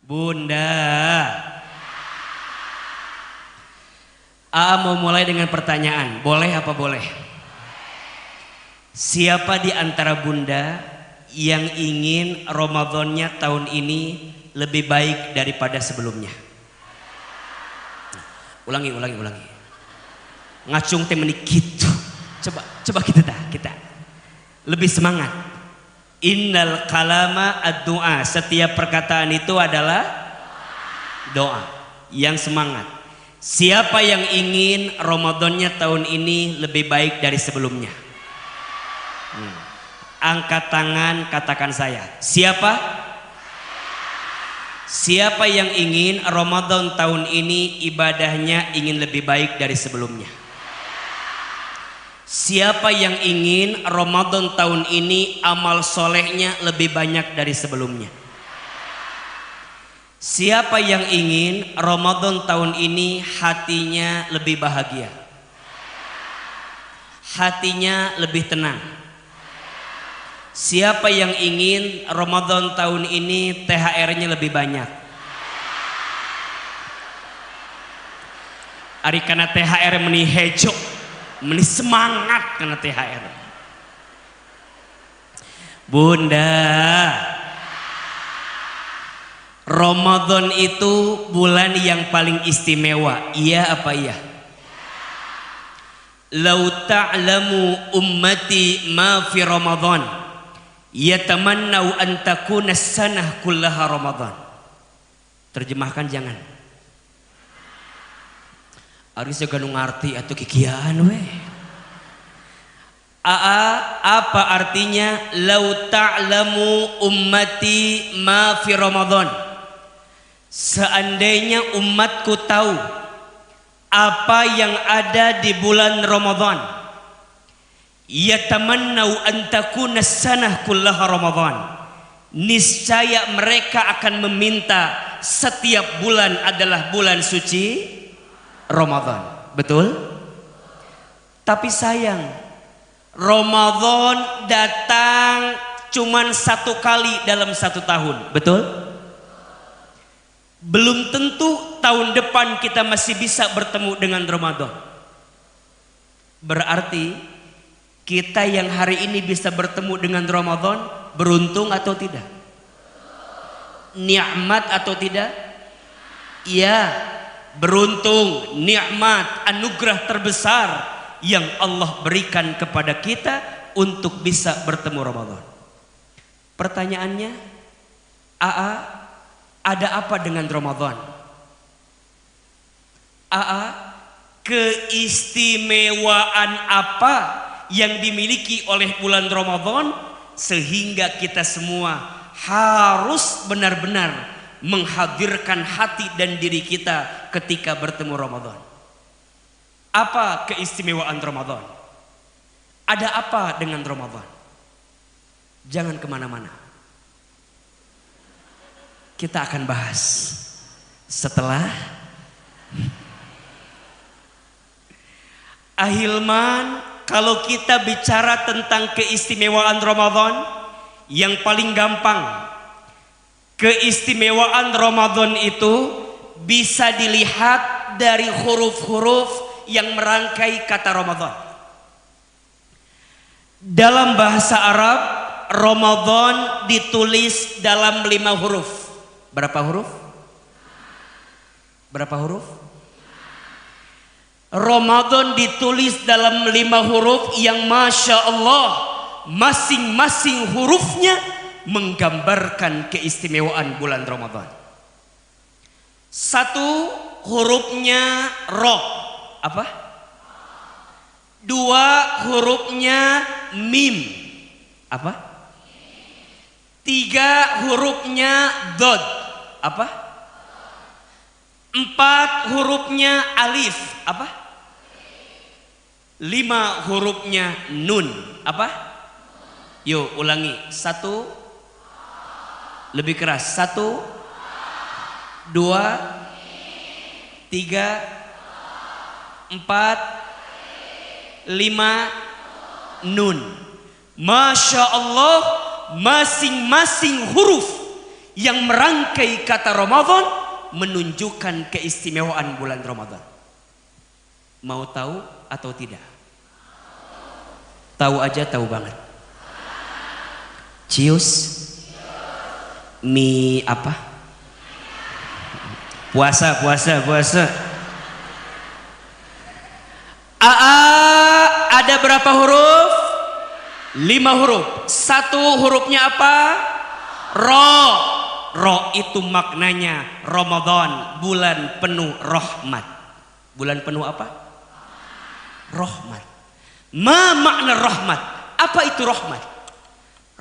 Bunda, Aa mau mulai dengan pertanyaan, boleh apa boleh? Siapa di antara bunda yang ingin Ramadannya tahun ini lebih baik daripada sebelumnya? Ulangi. Ngacung temeni gitu. Coba kita lebih semangat. Innal kalama ad-du'a. Setiap perkataan itu adalah doa. Yang semangat. Siapa yang ingin Ramadannya tahun ini lebih baik dari sebelumnya? Angkat tangan, katakan saya. Siapa yang ingin Ramadan tahun ini ibadahnya ingin lebih baik dari sebelumnya? Siapa yang ingin Ramadan tahun ini amal solehnya lebih banyak dari sebelumnya? Siapa yang ingin Ramadan tahun ini hatinya lebih bahagia? Hatinya lebih tenang? Siapa yang ingin Ramadan tahun ini THR-nya lebih banyak? Ari kana THR meni hejo, meni semangat kana THR. Bunda, Ramadan itu bulan yang paling istimewa. Iya apa iya? Lau ta'lamu ummati ma fi Ramadan yatamannau an takuna sanah kullaha Ramadan. Terjemahkan jangan. Ari seganu ngarti atuh kikian we. Apa artinya lau ta'lamu ummati ma fi Ramadan? Seandainya umatku tahu apa yang ada di bulan Ramadan, yatamannau an takuna sanah kullaha Ramadan, niscaya mereka akan meminta setiap bulan adalah bulan suci Ramadan. Betul? Tapi sayang, Ramadan datang cuman satu kali dalam satu tahun. Betul? Belum tentu tahun depan kita masih bisa bertemu dengan Ramadan. Berarti kita yang hari ini bisa bertemu dengan Ramadan beruntung atau tidak? Nikmat atau tidak? Iya, beruntung, nikmat, anugerah terbesar yang Allah berikan kepada kita untuk bisa bertemu Ramadan. Pertanyaannya, ada apa dengan Ramadan? Keistimewaan apa yang dimiliki oleh bulan Ramadan sehingga kita semua harus benar-benar menghadirkan hati dan diri kita ketika bertemu Ramadan? Apa keistimewaan Ramadan? Ada apa dengan Ramadan? Jangan kemana-mana. Kita akan bahas setelah Ahilman. Kalau kita bicara tentang keistimewaan Ramadan, yang paling gampang, keistimewaan Ramadan itu bisa dilihat dari huruf-huruf yang merangkai kata Ramadan. Dalam bahasa Arab, Ramadan ditulis dalam 5 huruf. Berapa huruf? Berapa huruf? Ramadan ditulis dalam 5 huruf yang Masya Allah masing-masing hurufnya menggambarkan keistimewaan bulan Ramadan. 1 hurufnya Ro. Apa? 2 hurufnya Mim. Apa? 3 hurufnya Dod. Apa? 4 hurufnya Alif. Apa? 5 hurufnya Nun. Apa? Yuk ulangi. 1. Lebih keras. 1, 2, 3, 4, 5, Nun. Masya Allah, masing-masing huruf yang merangkai kata Ramadan menunjukkan keistimewaan bulan Ramadan. Mau tahu atau tidak? Tahu aja, tahu banget. Cius mie apa? Puasa. Ada berapa huruf? 5 huruf. 1 hurufnya apa? Ro. Ro itu maknanya Ramadan, bulan penuh rahmat. Bulan penuh apa? Rahmat. Ma makna rahmat? Apa itu rahmat?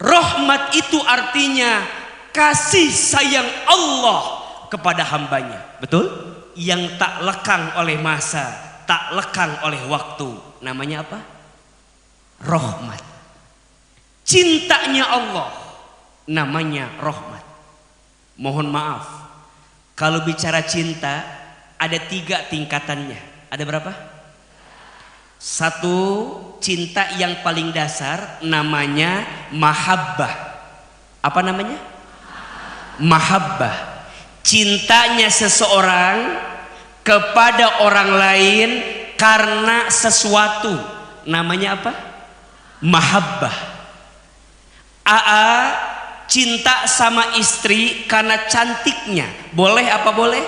Rahmat itu artinya kasih sayang Allah kepada hambanya. Betul? Yang tak lekang oleh masa, tak lekang oleh waktu. Namanya apa? Rahmat. Cintanya Allah namanya rahmat. Mohon maaf, kalau bicara cinta ada 3 tingkatannya. Ada berapa? 1, cinta yang paling dasar namanya mahabbah. Apa namanya? Mahabbah. Cintanya seseorang kepada orang lain karena sesuatu. Namanya apa? Mahabbah. Cinta sama istri karena cantiknya. Boleh apa boleh?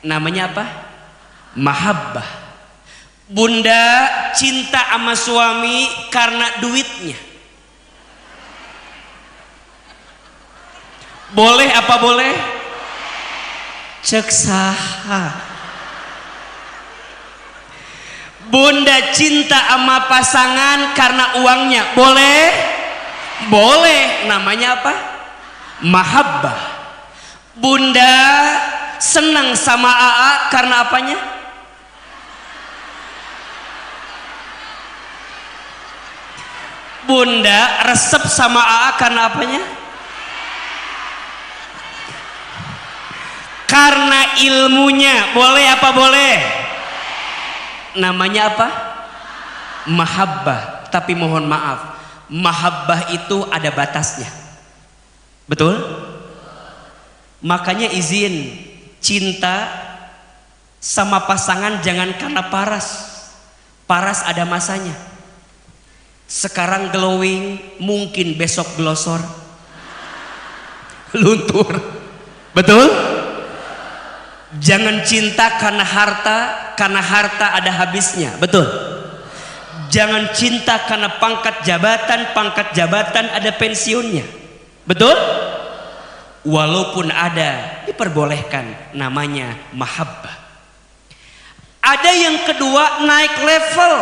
Namanya apa? Mahabbah. Bunda cinta sama suami karena duitnya. Boleh apa boleh? Cek saha. Bunda cinta sama pasangan karena uangnya. Boleh? Boleh. Namanya apa? Mahabbah. Bunda senang sama AA karena apanya? Bunda resep sama AA karena apanya? Karena ilmunya. Boleh apa boleh? Namanya apa? Mahabbah. Tapi mohon maaf, mahabbah itu ada batasnya. Betul? Makanya izin cinta sama pasangan jangan karena paras. Paras ada masanya. Sekarang glowing, mungkin besok glosor, luntur. Betul? Jangan cinta karena harta ada habisnya. Betul? Jangan cinta karena pangkat jabatan ada pensiunnya. Betul? Walaupun ada, diperbolehkan, namanya mahabbah. Ada yang kedua naik level,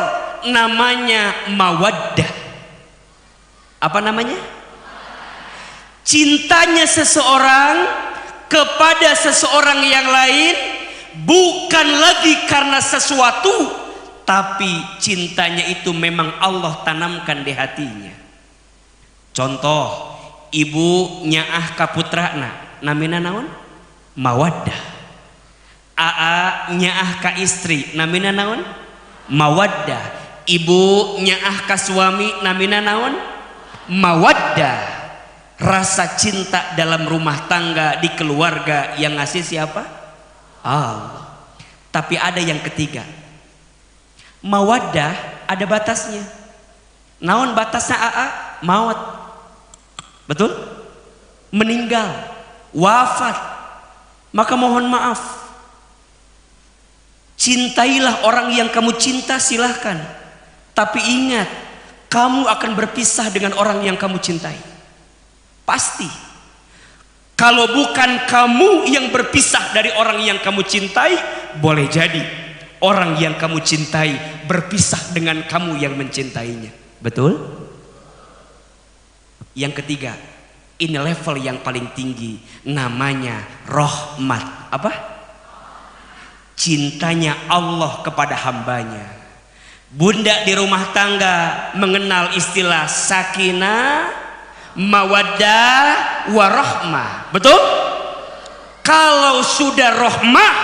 namanya mawaddah. Apa namanya? Cintanya seseorang kepada seseorang yang lain bukan lagi karena sesuatu, tapi cintanya itu memang Allah tanamkan di hatinya. Contoh, ibu nyaah ka putrana namina naon? Mawaddah. Aa nyaah ka istri namina naon? Mawaddah. Ibu nyaah ka suami namina naon? Mawaddah. Rasa cinta dalam rumah tangga, di keluarga yang ngasih siapa? Allah. Tapi ada yang ketiga, mawaddah ada batasnya. Naon batasnya AA? Maut. Betul? Meninggal, wafat. Maka mohon maaf, cintailah orang yang kamu cinta, silahkan. Tapi ingat, kamu akan berpisah dengan orang yang kamu cintai. Pasti. Kalau bukan kamu yang berpisah dari orang yang kamu cintai, boleh jadi orang yang kamu cintai berpisah dengan kamu yang mencintainya. Betul? Yang ketiga, ini level yang paling tinggi, namanya rahmat. Apa? Cintanya Allah kepada hambanya. Bunda di rumah tangga mengenal istilah sakinah, mawaddah, warahmah. Betul? Kalau sudah rahmah,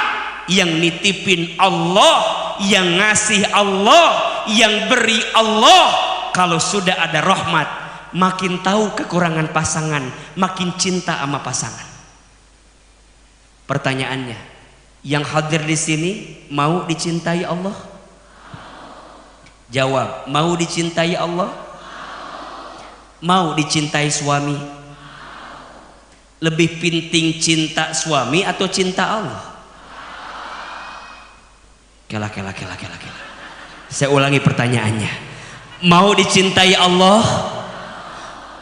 yang nitipin Allah, yang ngasih Allah, yang beri Allah. Kalau sudah ada rahmat, makin tahu kekurangan pasangan, makin cinta sama pasangan. Pertanyaannya, yang hadir di sini mau dicintai Allah? Jawab, mau dicintai Allah? Mau dicintai suami? Lebih penting cinta suami atau cinta Allah? Kela. Saya ulangi pertanyaannya. Mau dicintai Allah?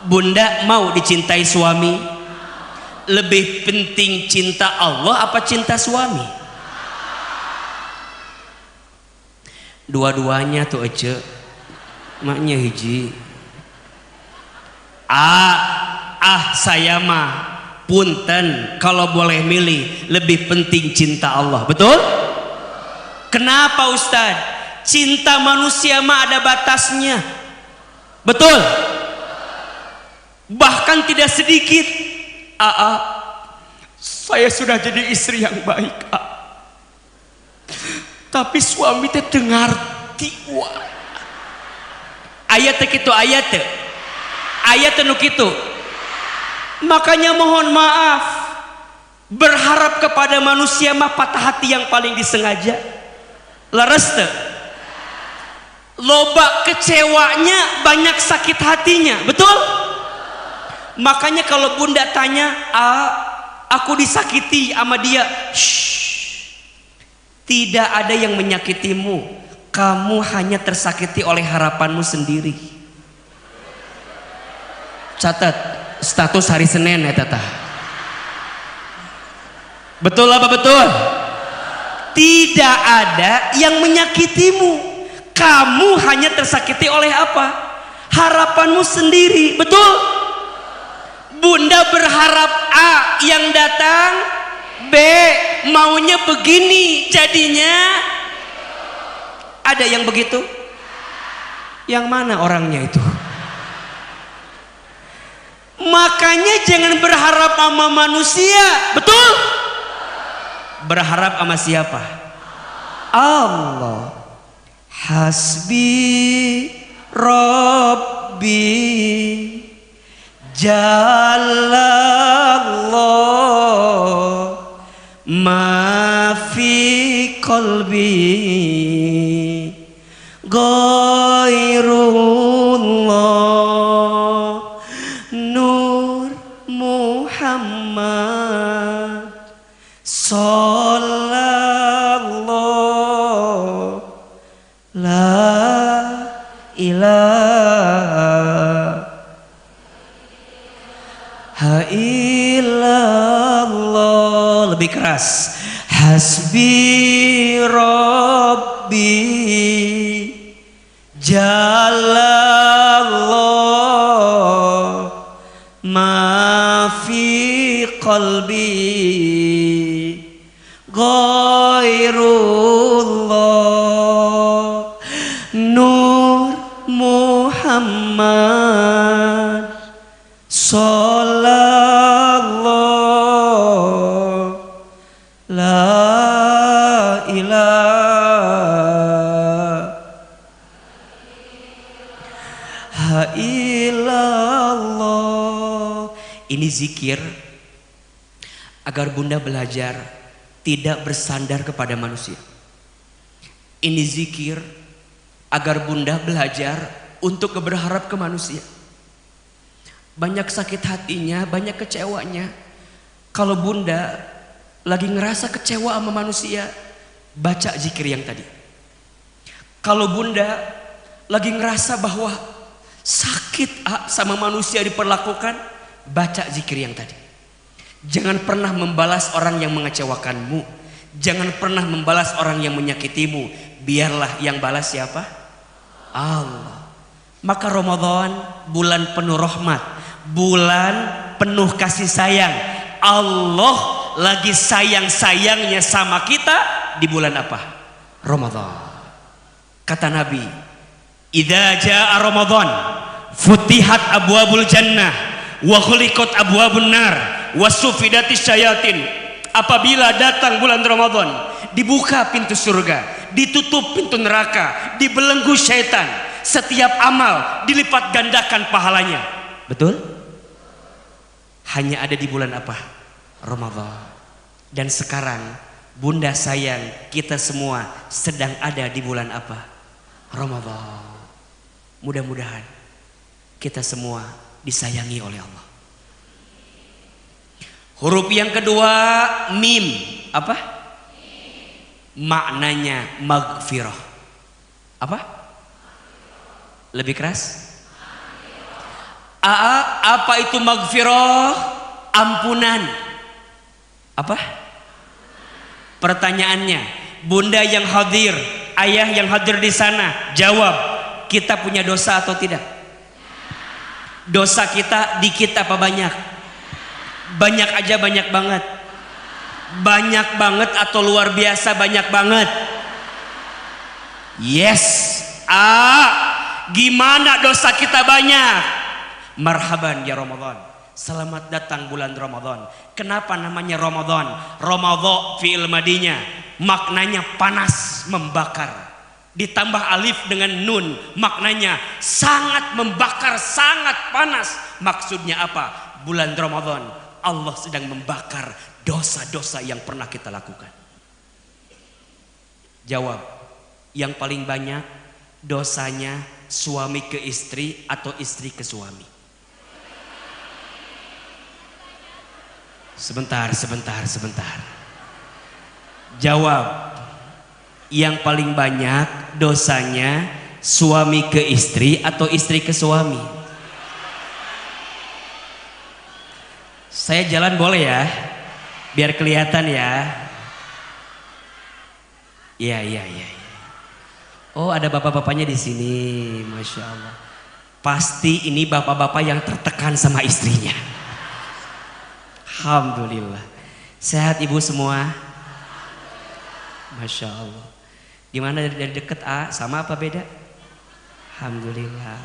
Bunda mau dicintai suami? Lebih penting cinta Allah apa cinta suami? Dua-duanya tuh ece. Maknya hiji. Saya mah punten kalau boleh milih lebih penting cinta Allah. Betul? Kenapa Ustadz? Cinta manusia mah ada batasnya. Betul? Bahkan tidak sedikit. Saya sudah jadi istri yang baik, tapi suami teh dengar tiwa. Ayat kitu ayat nu kitu. Makanya mohon maaf, berharap kepada manusia mah patah hati yang paling disengaja. Leres teu? Loba kecewanya, banyak sakit hatinya. Betul? Makanya kalau bunda tanya, aku disakiti sama dia, tidak ada yang menyakitimu, kamu hanya tersakiti oleh harapanmu sendiri. Catat status hari Senin ya tata. Betul apa betul? Tidak ada yang menyakitimu, kamu hanya tersakiti oleh apa? Harapanmu sendiri. Betul? Bunda berharap A, yang datang B, maunya begini, jadinya ada yang begitu? Yang mana orangnya itu? Makanya jangan berharap sama manusia. Betul? Berharap sama siapa? Allah. Hasbi Rabbi Jalallah ma fi qalbi ghairullah Nur Muhammad sallallahu la ilaha illallah. Lebih keras. Hasbi Rabbi Jalallah ma fi qalbi ghairullah Nur Muhammad sallallahu la ilaha illallah. Ini zikir agar bunda belajar tidak bersandar kepada manusia. Ini zikir agar bunda belajar untuk berharap ke manusia. Banyak sakit hatinya, banyak kecewanya. Kalau bunda lagi ngerasa kecewa sama manusia, baca zikir yang tadi. Kalau bunda lagi ngerasa bahwa sakit sama manusia diperlakukan, baca zikir yang tadi. Jangan pernah membalas orang yang mengecewakanmu. Jangan pernah membalas orang yang menyakitimu. Biarlah yang balas siapa? Allah. Maka Ramadan bulan penuh rahmat, bulan penuh kasih sayang. Allah lagi sayang-sayangnya sama kita di bulan apa? Ramadan. Kata Nabi, idza jaa Ramadan futihat abwabul jannah wa khuliqat abwabun nar wa sufidatis syayatin. Apabila datang bulan Ramadan, dibuka pintu surga, ditutup pintu neraka, dibelenggu syaitan. Setiap amal dilipat gandakan pahalanya. Betul? Hanya ada di bulan apa? Ramadan. Dan sekarang Bunda sayang kita semua sedang ada di bulan apa? Ramadan. Mudah-mudahan kita semua disayangi oleh Allah. Huruf yang kedua mim. Apa? Maknanya maghfirah. Apa? Lebih keras? Apa itu maghfirah? Ampunan. Apa? Pertanyaannya, Bunda yang hadir, ayah yang hadir di sana, jawab, kita punya dosa atau tidak? Dosa kita dikit apa banyak? Banyak aja, banyak banget. Banyak banget atau luar biasa banyak banget? Yes. Gimana dosa kita banyak? Marhaban ya Ramadan. Selamat datang bulan Ramadan. Kenapa namanya Ramadan? Ramadhan fi'il madinya, maknanya panas, membakar. Ditambah alif dengan nun, maknanya sangat membakar, sangat panas. Maksudnya apa? Bulan Ramadan Allah sedang membakar dosa-dosa yang pernah kita lakukan. Jawab, yang paling banyak dosanya suami ke istri atau istri ke suami? Sebentar. Jawab, yang paling banyak dosanya suami ke istri atau istri ke suami? Saya jalan boleh ya? Biar kelihatan ya. Iya. Oh, ada bapak-bapaknya di sini, Masya Allah. Pasti ini bapak-bapak yang tertekan sama istrinya. Alhamdulillah. Sehat ibu semua? Masya Allah. Gimana dari deket sama apa beda? Alhamdulillah.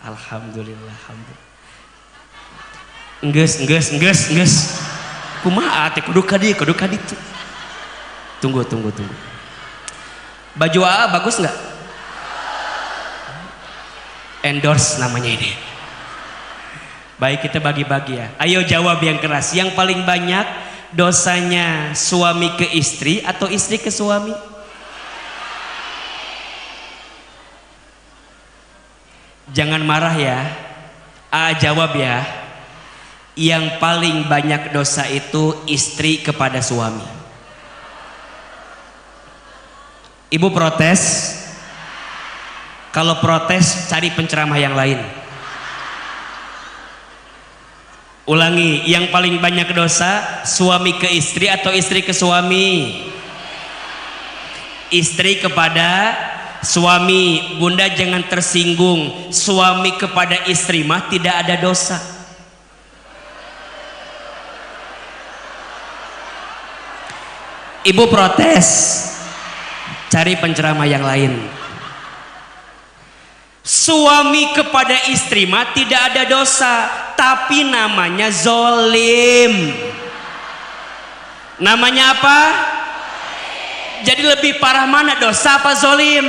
Alhamdulillah. Enggeus. Kumaha teh kudu kaditu. Tunggu. Baju bagus nggak? Endorse namanya ini. Baik, kita bagi-bagi ya. Ayo jawab yang keras. Yang paling banyak dosanya suami ke istri atau istri ke suami? Jangan marah ya. Jawab ya. Yang paling banyak dosa itu istri kepada suami. Ibu protes? Kalau protes cari penceramah yang lain. Ulangi, yang paling banyak dosa suami ke istri atau istri ke suami? Istri kepada suami. Bunda jangan tersinggung, suami kepada istri mah tidak ada dosa. Ibu protes, cari penceramah yang lain. Suami kepada istri mah tidak ada dosa, tapi namanya zolim. Namanya apa? Jadi lebih parah mana, dosa apa zolim?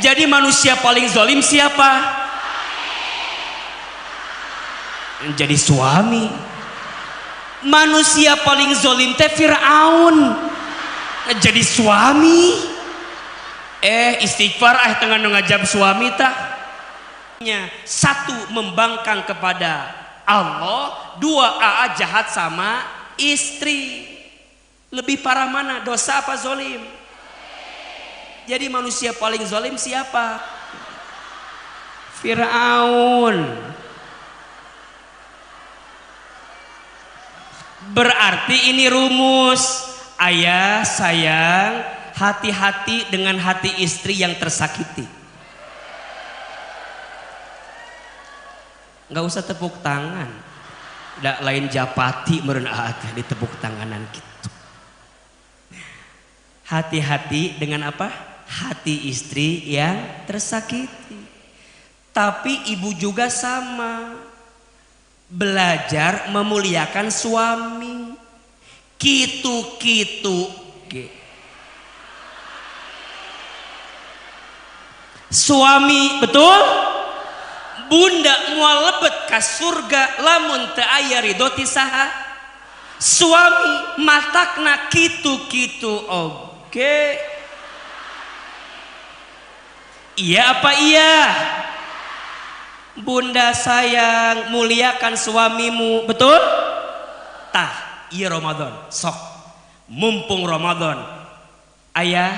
Jadi manusia paling zolim siapa? Jadi suami. Manusia paling zolim teh Fir'aun. Jadi suami. Istighfar tengah ngajab suami tah. Satu, membangkang kepada Allah. Dua, jahat sama istri. Lebih parah mana, dosa apa zolim? Jadi manusia paling zolim siapa? Fir'aun. Berarti ini rumus. Ayah sayang, hati-hati dengan hati istri yang tersakiti. Nggak usah tepuk tangan. Nggak lain japati meureun di tepuk tanganan gitu. Hati-hati dengan apa? Hati istri yang tersakiti. Tapi ibu juga sama. Belajar memuliakan suami. Kitu-kitu. Suami, betul? bunda moal lebet ka surga lamun teu aya ridho ti saha suami matakna kitu-kitu oge. Iya apa iya? Bunda sayang, muliakan suamimu, betul? Tah, iya Ramadan, sok mumpung Ramadan ayah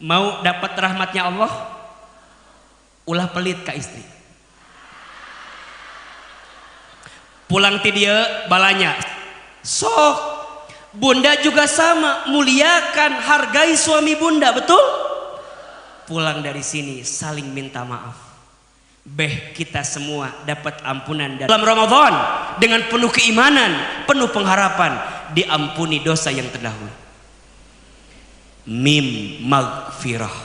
mau dapat rahmatnya Allah, ulah pelit ka istri. Pulang ti dieu balanya sok. Bunda juga sama, muliakan, hargai suami bunda, betul? Pulang dari sini saling minta maaf. Beh kita semua dapat ampunan dalam Ramadan dengan penuh keimanan, penuh pengharapan, diampuni dosa yang terdahulu. Mim magfirah.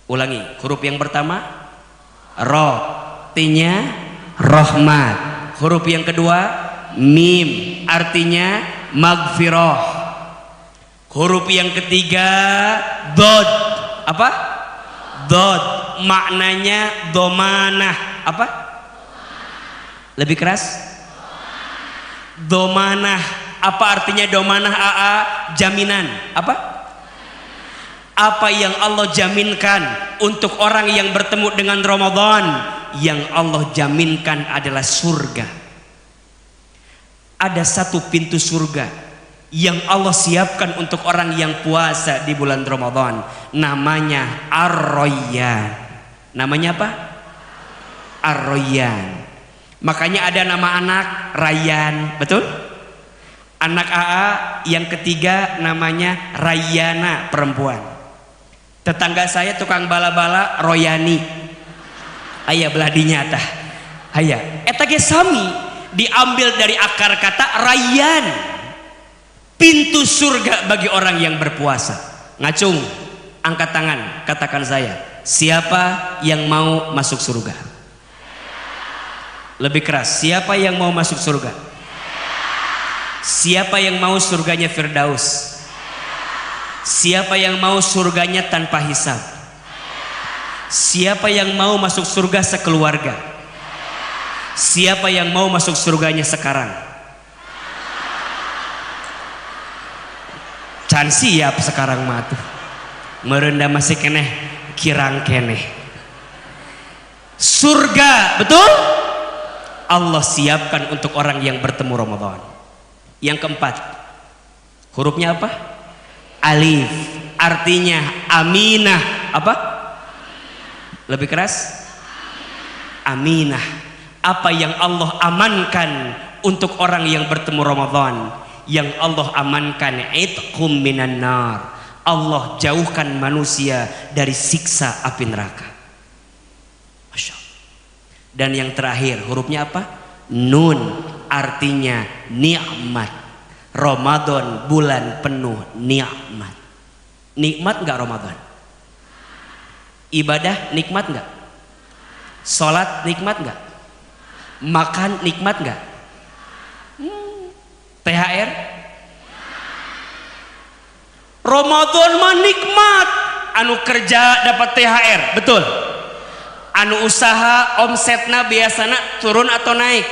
Ulangi, huruf yang pertama ro, artinya rahmat. Huruf yang kedua mim, artinya magfirah. Huruf yang ketiga dod, apa? Dod, maknanya domanah. Apa? Lebih keras? Domanah. Apa artinya domanah? AA, jaminan. Apa? Apa yang Allah jaminkan untuk orang yang bertemu dengan Ramadan? Yang Allah jaminkan adalah surga. Ada satu pintu surga yang Allah siapkan untuk orang yang puasa di bulan Ramadan, namanya Ar-Rayyan. Namanya apa? Ar-Rayyan. Makanya ada nama anak Rayyan, betul? Anak AA yang ketiga namanya Rayyana, perempuan. Tetangga saya tukang bala-bala Royani. Aya beladinya tah. Aya eta ge sami diambil dari akar kata Rayyan. Pintu surga bagi orang yang berpuasa. Ngacung, angkat tangan, katakan saya, siapa yang mau masuk surga? Lebih keras, siapa yang mau masuk surga? Siapa yang mau surganya Firdaus? Siapa yang mau surganya tanpa hisab? Siapa yang mau masuk surga sekeluarga? Siapa yang mau masuk surganya sekarang? Can siap sekarang matu merendah masih keneh kirang keneh. Surga, betul? Allah siapkan untuk orang yang bertemu Ramadan. Yang keempat, hurufnya apa? Alif, artinya aminah. Apa? Lebih keras? Aminah. Apa yang Allah amankan untuk orang yang bertemu Ramadan? Yang Allah amankan itqum minan nar, Allah jauhkan manusia dari siksa api neraka. Masya Allah. Dan yang terakhir hurufnya apa? Nun, artinya nikmat. Ramadan bulan penuh nikmat. Nikmat nggak Ramadan? Ibadah nikmat nggak? Sholat nikmat nggak? Makan nikmat nggak? THR? Ramadan mah nikmat. Anu kerja dapat THR, betul? Anu usaha omsetna biasana turun atau naik?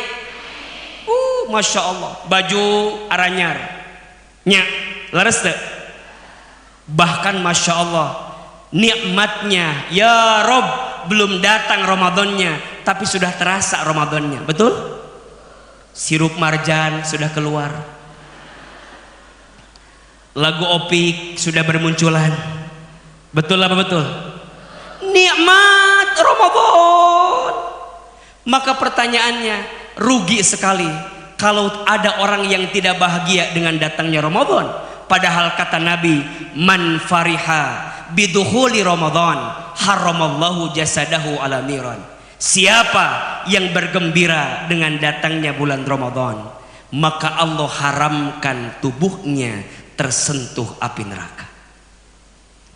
Masya Allah, baju aranyar nya leres teu? Bahkan Masya Allah, nikmatnya ya Rob, belum datang Ramadannya tapi sudah terasa Ramadannya, betul? Sirup marjan sudah keluar, lagu Opik sudah bermunculan, betul apa betul? Nikmat Ramadan. Maka pertanyaannya, rugi sekali kalau ada orang yang tidak bahagia dengan datangnya Ramadan. Padahal kata Nabi, man fariha bidukhuli Ramadan haramallahu jasadahu ala niran. Siapa yang bergembira dengan datangnya bulan Ramadan, maka Allah haramkan tubuhnya tersentuh api neraka.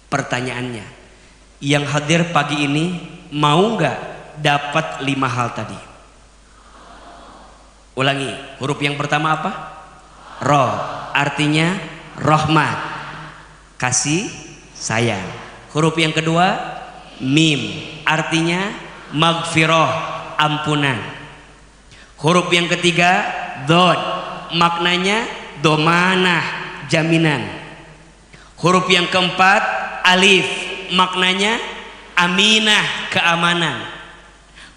Pertanyaannya, yang hadir pagi ini mau nggak dapat 5 hal tadi? Ulangi, huruf yang pertama apa? Ro, artinya rahmat, kasih sayang. Huruf yang kedua mim, artinya magfirah, ampunan. Huruf yang ketiga dod, maknanya domanah, jaminan. Huruf yang keempat alif, maknanya aminah, keamanan.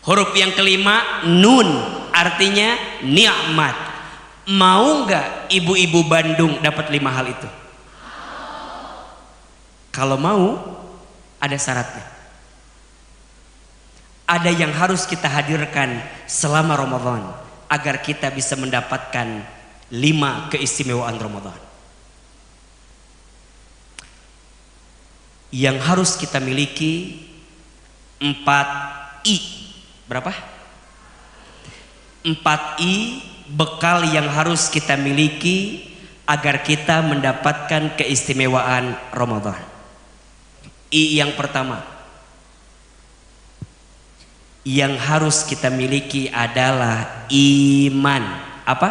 Huruf yang kelima nun, artinya nikmat. Mau nggak ibu-ibu Bandung dapat 5 hal itu? Kalau mau, ada syaratnya. Ada yang harus kita hadirkan selama Ramadan agar kita bisa mendapatkan 5 keistimewaan Ramadan. Yang harus kita miliki 4 I. Berapa? 4 I bekal yang harus kita miliki agar kita mendapatkan keistimewaan Ramadan. I yang pertama yang harus kita miliki adalah iman. Apa?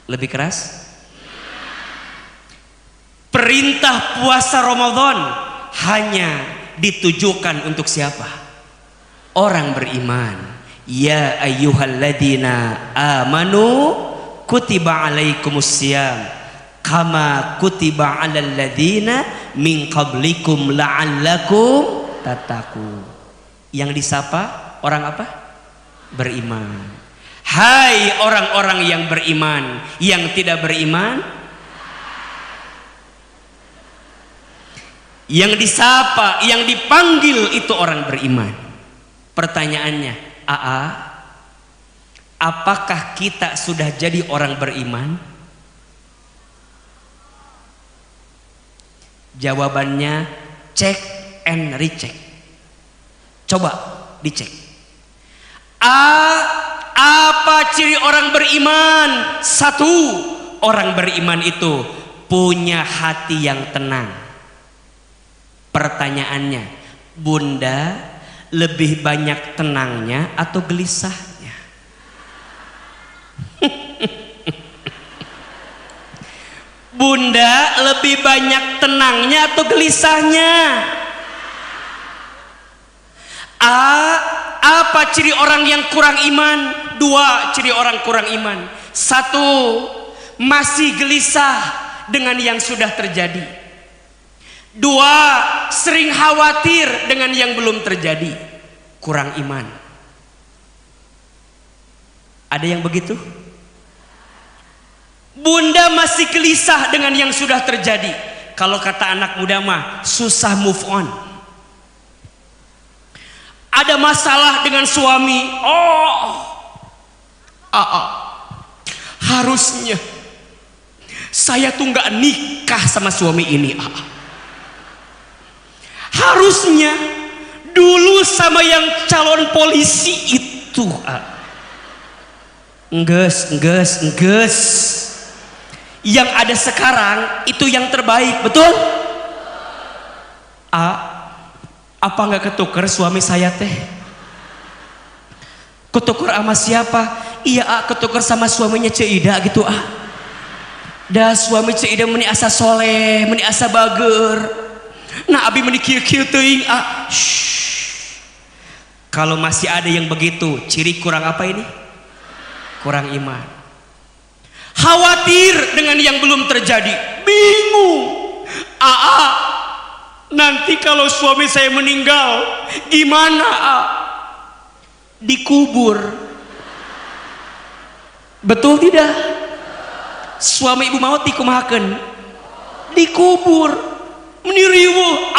Lebih keras? Perintah puasa Ramadan hanya ditujukan untuk siapa? Orang beriman. Ya ayyuhalladzina amanu kutiba alaikumussyam kama kutiba alal ladzina min qablikum la'allakum tattaqun. Yang disapa orang apa? Beriman. Hai orang-orang yang beriman, yang tidak beriman, yang disapa, yang dipanggil itu orang beriman. Pertanyaannya, apakah kita sudah jadi orang beriman? Jawabannya cek and recheck. Coba dicek. Apa ciri orang beriman? 1, orang beriman itu punya hati yang tenang. Pertanyaannya, Bunda lebih banyak tenangnya atau gelisahnya? Bunda lebih banyak tenangnya atau gelisahnya? Apa ciri orang yang kurang iman? 2 ciri orang kurang iman. 1, masih gelisah dengan yang sudah terjadi. 2, sering khawatir dengan yang belum terjadi. Kurang iman. Ada yang begitu? Bunda masih gelisah dengan yang sudah terjadi. Kalau kata anak muda mah susah move on. Ada masalah dengan suami. Harusnya saya tuh nggak nikah sama suami ini. Harusnya dulu sama yang calon polisi itu. Engges. Yang ada sekarang itu yang terbaik, betul? Apa nggak ketuker suami saya teh? Ketuker sama siapa? Iya, ketuker sama suaminya Ceida gitu. Dah suami Ceida meni asa soleh, meni asa bager. Nah abi meni kieu-kieu teuing. Kalau masih ada yang begitu, ciri kurang apa ini? Kurang iman. Khawatir dengan yang belum terjadi, bingung. Nanti kalau suami saya meninggal gimana? Dikubur. Betul tidak? Suami ibu maut dikumahakeun, dikubur. Meniriwuh.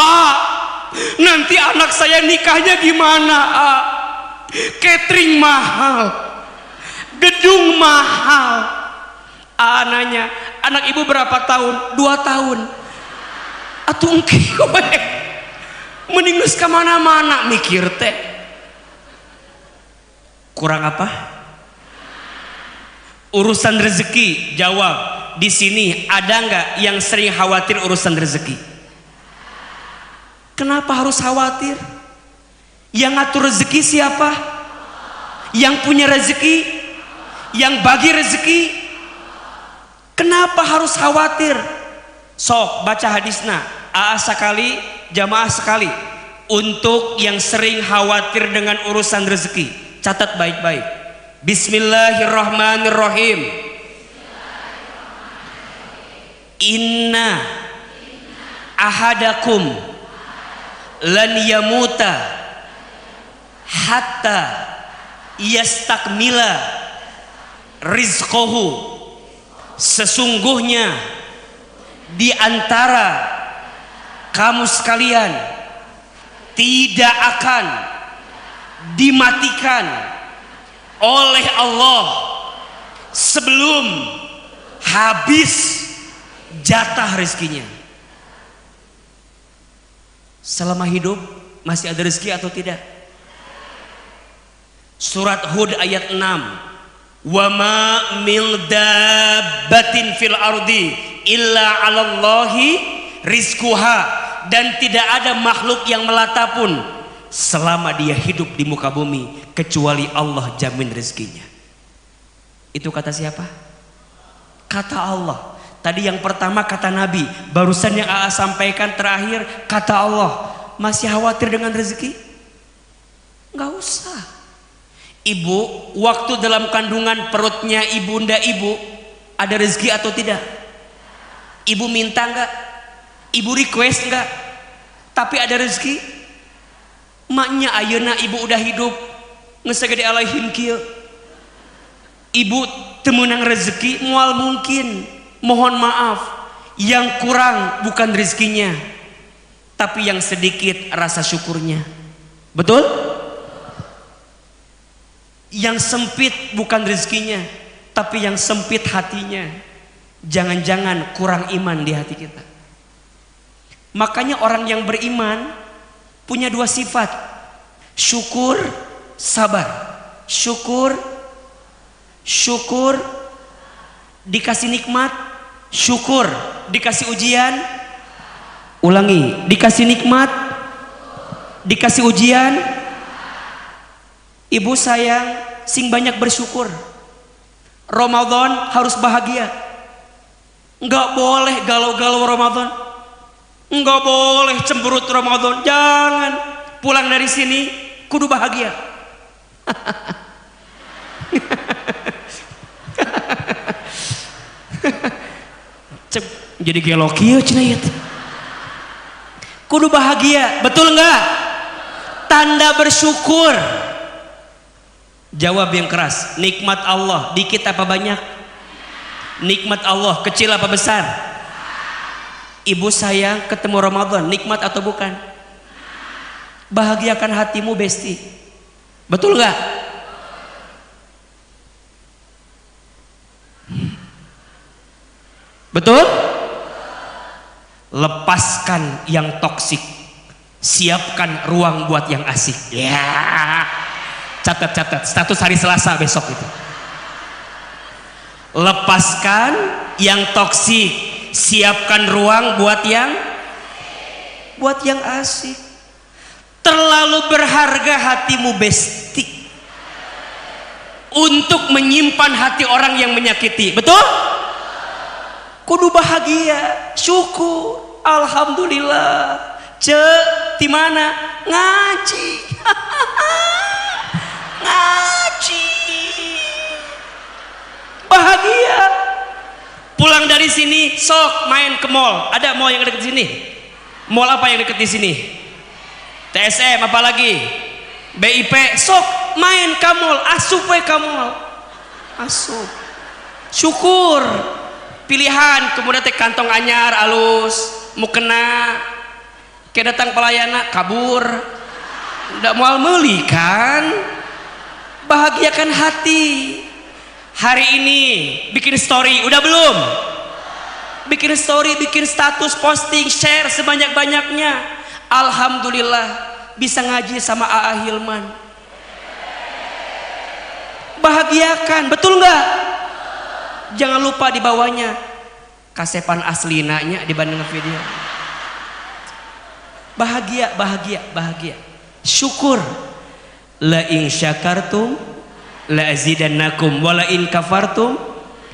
Nanti anak saya nikahnya gimana? Catering mahal, gedung mahal. Nanya, anak ibu berapa tahun? 2 tahun. Atuh engke we. Mending geus ka mana-mana mikir teh. Kurang apa? Urusan rezeki. Jawab. Di sini ada nggak yang sering khawatir urusan rezeki? Kenapa harus khawatir? Yang ngatur rezeki siapa? Yang punya rezeki? Yang bagi rezeki? Kenapa harus khawatir? Sok baca hadisna. Sekali, jamaah sekali. Untuk yang sering khawatir dengan urusan rezeki, catat baik-baik. Bismillahirrahmanirrahim. Inna ahadakum lan yamuta hatta yastakmila rizqahu. Sesungguhnya di antara kamu sekalian tidak akan dimatikan oleh Allah sebelum habis jatah rezekinya. Selama hidup masih ada rezeki atau tidak? Surat Hud ayat 6. Wa ma min dabbatin fil ardi illa 'alallahi rizquha. Dan tidak ada makhluk yang melata pun selama dia hidup di muka bumi kecuali Allah jamin rezekinya. Itu kata siapa? Kata Allah. Tadi yang pertama kata Nabi, barusan yang AA sampaikan terakhir kata Allah. Masih khawatir dengan rezeki? Nggak usah. Ibu, waktu dalam kandungan perutnya ibunda ibu ada rezeki atau tidak? Ibu minta nggak? Ibu request nggak? Tapi ada rezeki? Maknya ayeuna ibu udah hidup ngesegede alaihin kieu. Ibu temenang rezeki mual mungkin. Mohon maaf, yang kurang bukan rezekinya, tapi yang sedikit rasa syukurnya. Betul? Yang sempit bukan rezekinya, tapi yang sempit hatinya. Jangan-jangan kurang iman di hati kita. Makanya orang yang beriman punya dua sifat, syukur, sabar. Syukur dikasih nikmat, syukur dikasih ujian. Ulangi, dikasih nikmat, dikasih ujian. Ibu sayang sing banyak bersyukur. Ramadan harus bahagia. Enggak boleh galau-galau Ramadan. Enggak boleh cemberut Ramadan. Jangan. Pulang dari sini kudu bahagia. Jadi gelo kieu cenah ieu. Kudu bahagia, betul enggak? Tanda bersyukur. Jawab yang keras. Nikmat Allah dikit apa banyak? Nikmat Allah kecil apa besar? Ibu sayang ketemu Ramadan, nikmat atau bukan? Bahagiakan hatimu besti. Betul enggak? Betul? Lepaskan yang toksik, siapkan ruang buat yang asik. Ya, catat status hari Selasa besok itu. Lepaskan yang toksik, siapkan ruang buat yang asik. Terlalu berharga hatimu besti untuk menyimpan hati orang yang menyakiti. Betul? Kudu bahagia, syukur, alhamdulillah. Di mana? Ngaji. Ngaji. Bahagia. Pulang dari sini, sok main ke mall. Ada mall yang dekat sini? Mall apa yang dekat di sini? TSM apalagi? BIP, sok main ke mall, asup we ke mall. Asup. Syukur. Pilihan, kemudian teh kantong anyar alus, mukena kayak datang pelayana kabur, ndak moal meuli kan. Bahagiakan hati. Hari ini bikin story, udah belum? Bikin story, bikin status, posting, share sebanyak-banyaknya. Alhamdulillah bisa ngaji sama AA Hilman. Bahagiakan, betul nggak? Jangan lupa di bawahnya kasepan aslinanya dibanding video. Bahagia, bahagia, bahagia. Syukur. La in syakartum la azidannakum wa la in kafartum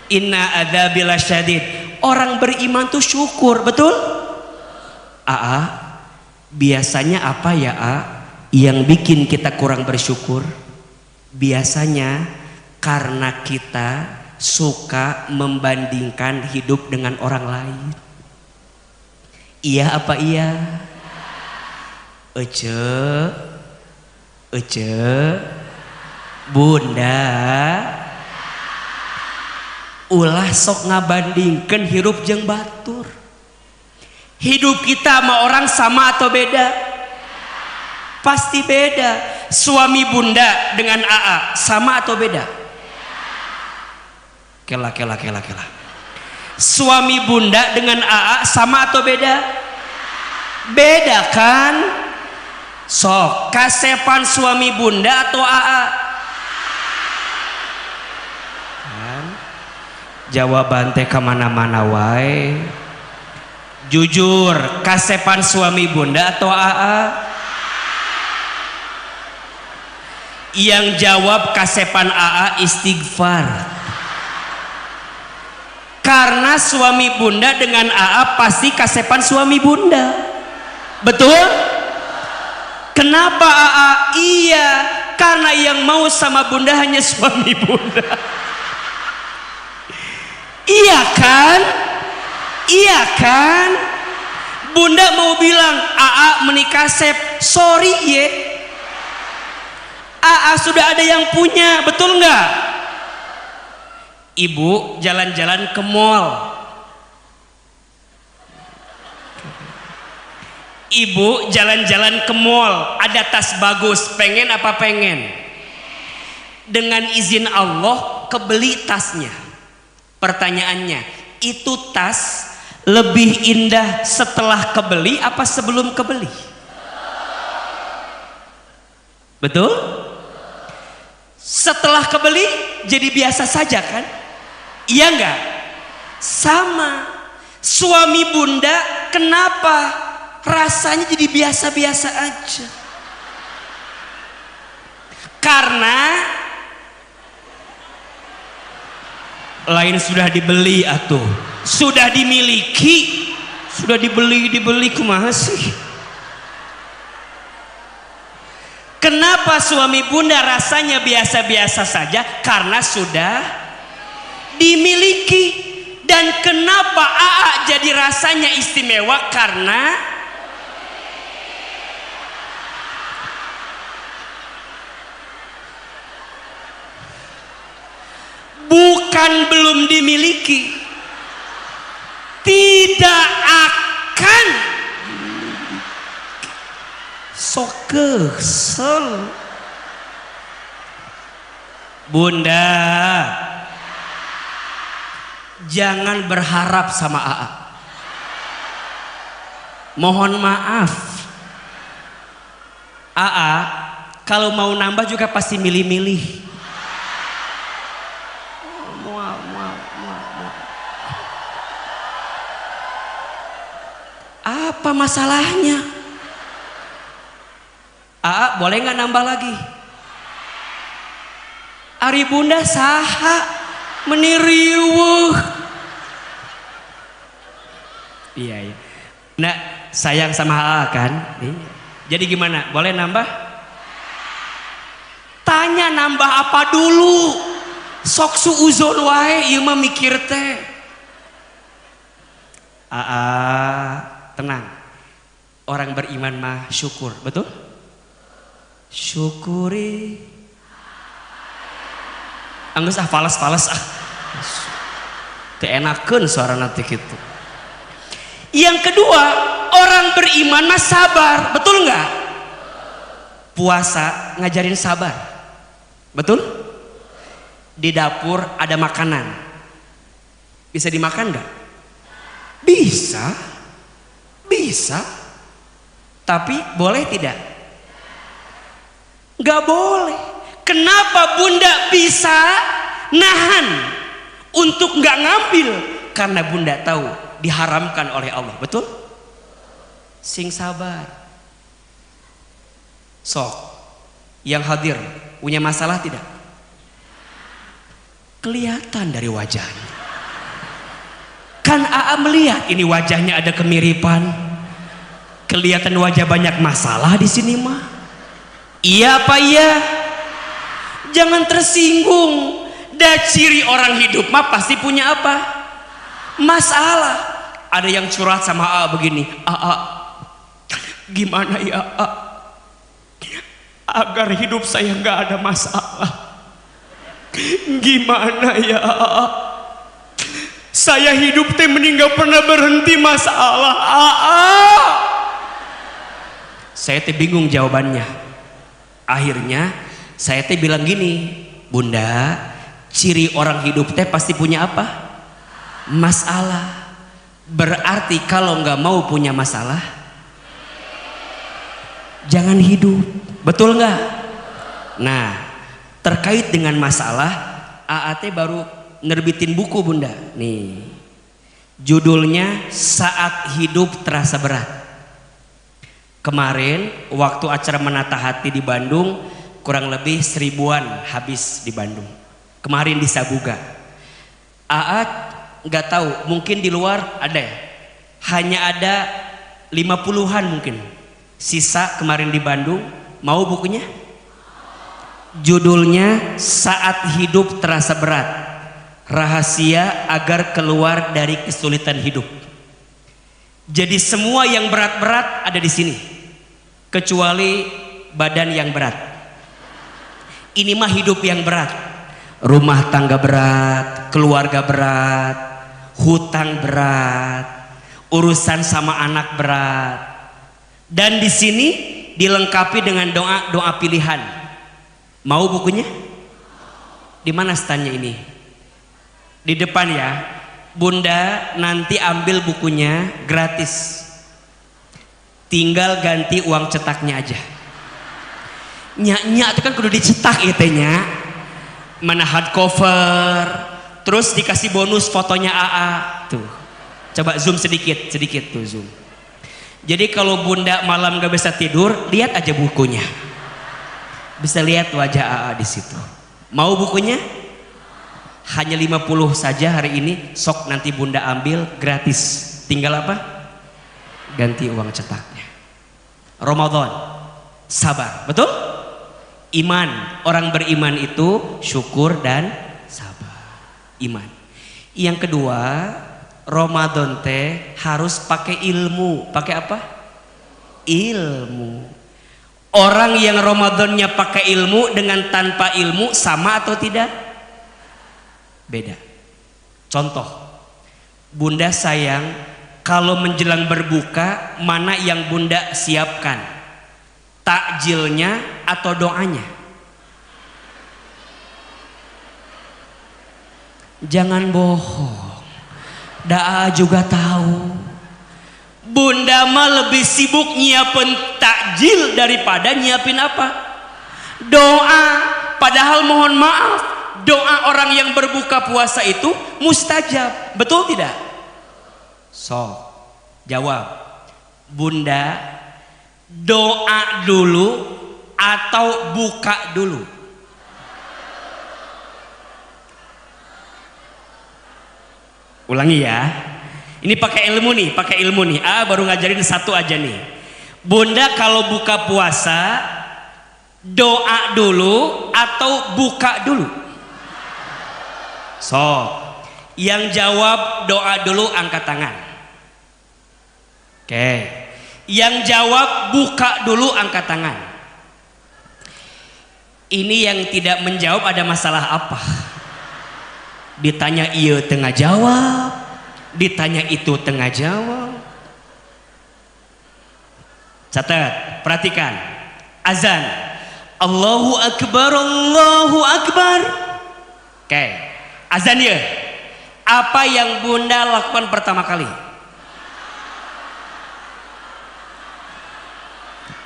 inna adzabi lasyadid. Orang beriman tuh syukur, betul? AA Biasanya apa ya yang bikin kita kurang bersyukur? Biasanya karena kita suka membandingkan hidup dengan orang lain. Iya apa iya? Ece bunda ulah sok ngabandingkan hirup jeung batur. Hidup kita sama orang sama atau beda? Pasti beda. Suami bunda dengan AA sama atau beda? Kela. Suami bunda dengan AA sama atau beda? Beda kan? Sok kasepan suami bunda atau AA? Kan? Jawaban teh kemana-mana wae. Jujur, kasepan suami bunda atau AA? Yang jawab kasepan AA istighfar. Karena suami bunda dengan AA pasti kasepan suami bunda. Betul? Kenapa AA? Iya, karena yang mau sama bunda hanya suami bunda. Iya kan? Iya kan? Bunda mau bilang AA menikah sep, sorry ye, AA sudah ada yang punya, betul nggak? Ibu jalan-jalan ke mall, ibu jalan-jalan ke mall, ada tas bagus, pengen apa pengen? Dengan izin Allah kebeli tasnya. Pertanyaannya, itu tas lebih indah setelah kebeli apa sebelum kebeli? Betul? Setelah kebeli jadi biasa saja kan? Iya enggak? Sama. Suami bunda kenapa rasanya jadi biasa-biasa aja? Karena lain sudah dibeli atuh, sudah dimiliki, sudah dibeli kumaha sih? Kenapa suami bunda rasanya biasa-biasa saja? Karena sudah dimiliki. Dan kenapa AA jadi rasanya istimewa? Karena bukan belum dimiliki, tidak akan. Sok kesel bunda, jangan berharap sama AA. Mohon maaf, AA kalau mau nambah juga pasti milih-milih. Apa masalahnya? AA boleh nggak nambah lagi? Ari bunda saha meniriwuh. Iya. Nah, sayang sama AA kan? Jadi gimana? Boleh nambah? Tanya nambah apa dulu? Sok suuzon wae ieu mah mikir teh. AA tenang. Orang beriman mah syukur, betul? Syukuri. Anggus fales teu enakeun suara nanti gitu. Yang kedua, orang beriman mah sabar, betul nggak? Puasa ngajarin sabar, betul? Di dapur ada makanan, bisa dimakan nggak? Bisa, tapi boleh tidak? Nggak boleh. Kenapa bunda bisa nahan untuk nggak ngambil? Karena bunda tahu diharamkan oleh Allah, betul? Sing sabar. Sok, yang hadir punya masalah tidak? Kelihatan dari wajahnya. Kan AA melihat ini wajahnya ada kemiripan. Kelihatan wajah banyak masalah di sini mah. Iya apa iya? Jangan tersinggung. Dan ciri orang hidup mah pasti punya apa? Masalah. Ada yang curhat sama A begini, gimana ya A? Agar hidup saya nggak ada masalah. Gimana ya A? Saya hidup teh meninggal pernah berhenti masalah A. Saya teh bingung jawabannya. Akhirnya saya teh bilang gini, Bunda, ciri orang hidup teh pasti punya apa? Masalah. Berarti kalau nggak mau punya masalah, jangan hidup. Betul nggak? Nah, terkait dengan masalah, AAT baru nerbitin buku Bunda. Nih, judulnya Saat Hidup Terasa Berat. Kemarin waktu acara Menata Hati di Bandung, kurang lebih 1000-an habis di Bandung. Kemarin di Sabuga. AA nggak tahu, mungkin di luar ada ya. Hanya ada 50-an mungkin. Sisa kemarin di Bandung. Mau bukunya? Judulnya Saat Hidup Terasa Berat. Rahasia agar keluar dari kesulitan hidup. Jadi semua yang berat-berat ada di sini. Kecuali badan yang berat. Ini mah hidup yang berat. Rumah tangga berat, keluarga berat, hutang berat, urusan sama anak berat. Dan di sini dilengkapi dengan doa-doa pilihan. Mau bukunya? Di mana standnya ini? Di depan ya. Bunda nanti ambil bukunya gratis. Tinggal ganti uang cetaknya aja. Nyak-nyak itu kan kudu dicetak ya tehnya. Mana hardcover, terus dikasih bonus fotonya AA tuh. Coba zoom sedikit tuh zoom. Jadi kalau Bunda malam gak bisa tidur, lihat aja bukunya. Bisa lihat wajah AA di situ. Mau bukunya? Hanya 50 saja hari ini. Sok nanti Bunda ambil gratis. Tinggal apa? Ganti uang cetaknya. Ramadan, sabar, betul? Iman, orang beriman itu syukur dan sabar. Iman. Yang kedua, Ramadan teh harus pakai ilmu. Pakai apa? Ilmu. Orang yang Ramadannya pakai ilmu dengan tanpa ilmu sama atau tidak? Beda. Contoh, Bunda sayang kalau menjelang berbuka mana yang Bunda siapkan? Takjilnya atau doanya? Jangan bohong. Daa juga tahu. Bunda mah lebih sibuk nyiapin takjil daripada nyiapin apa? Doa. Padahal mohon maaf, doa orang yang berbuka puasa itu mustajab. Betul tidak? So, jawab. Bunda doa dulu atau buka dulu? Ulangi ya. Ini pakai ilmu nih, baru ngajarin satu aja nih. Bunda kalau buka puasa doa dulu atau buka dulu? So, yang jawab doa dulu angkat tangan. Oke. Yang jawab buka dulu angkat tangan. Ini yang tidak menjawab ada masalah apa? Ditanya iya tengah jawab, ditanya itu tengah jawab. Catat, perhatikan. Azan. Allahu Akbar, Allahu Akbar. Oke. Azan ya. Apa yang Bunda lakukan pertama kali?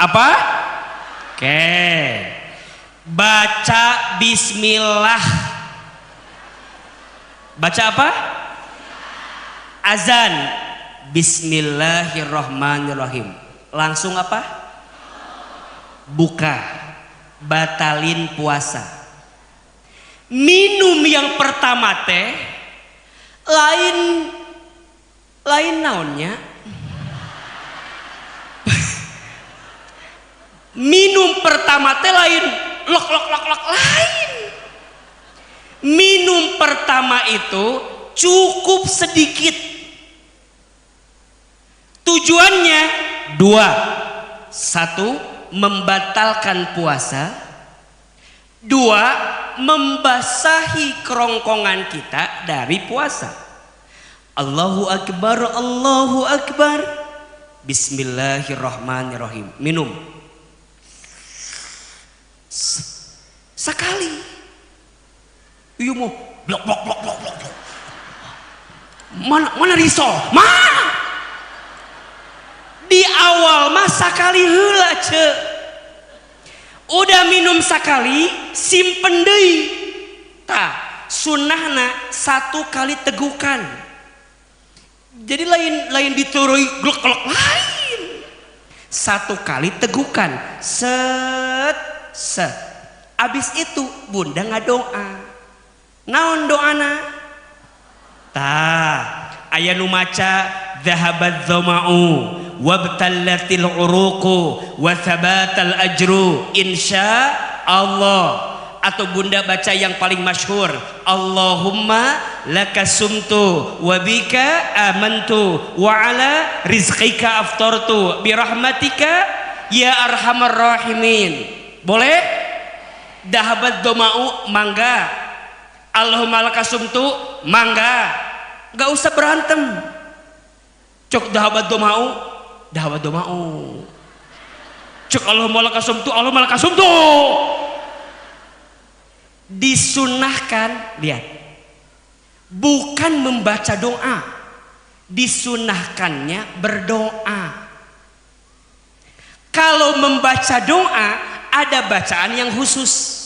Apa? Oke. Baca bismillah. Baca apa? Azan. Bismillahirrahmanirrahim. Langsung apa? Buka. Batalin puasa. Minum yang pertama teh lain naonnya. Minum pertama teh lain, lok lain. Minum pertama itu cukup sedikit. Tujuannya dua. Satu, membatalkan puasa. Dua, membasahi kerongkongan kita dari puasa. Allahu Akbar, Allahu Akbar. Bismillahirrahmanirrahim. Minum sekali. Iya mau blok. Mana risol? Mana? Di awal mah sekali heula ce. Udah minum sekali, simpen deui. Tah, sunnahna satu kali tegukan. Jadi lain diturui glok lain. Satu kali tegukan. Set. Abis itu bunda ngadoa. Naon doana? Tah, aya nu maca dhahabat dhama'u wabtallatil uruqu wa thabatal ajru insya Allah. Atau bunda baca yang paling masyhur, Allahumma lakasumtu wa bika amantu wa ala rizqika aftartu bi rahmatika ya arhamar rahimin. Boleh? Dahabat doma'u mangga, Allahumma lakasumtu mangga, gak usah berantem. Cok dahabat doma'u cok Allahumma lakasumtu. Disunahkan, lihat, bukan membaca doa, disunahkannya berdoa. Kalau membaca doa ada bacaan yang khusus.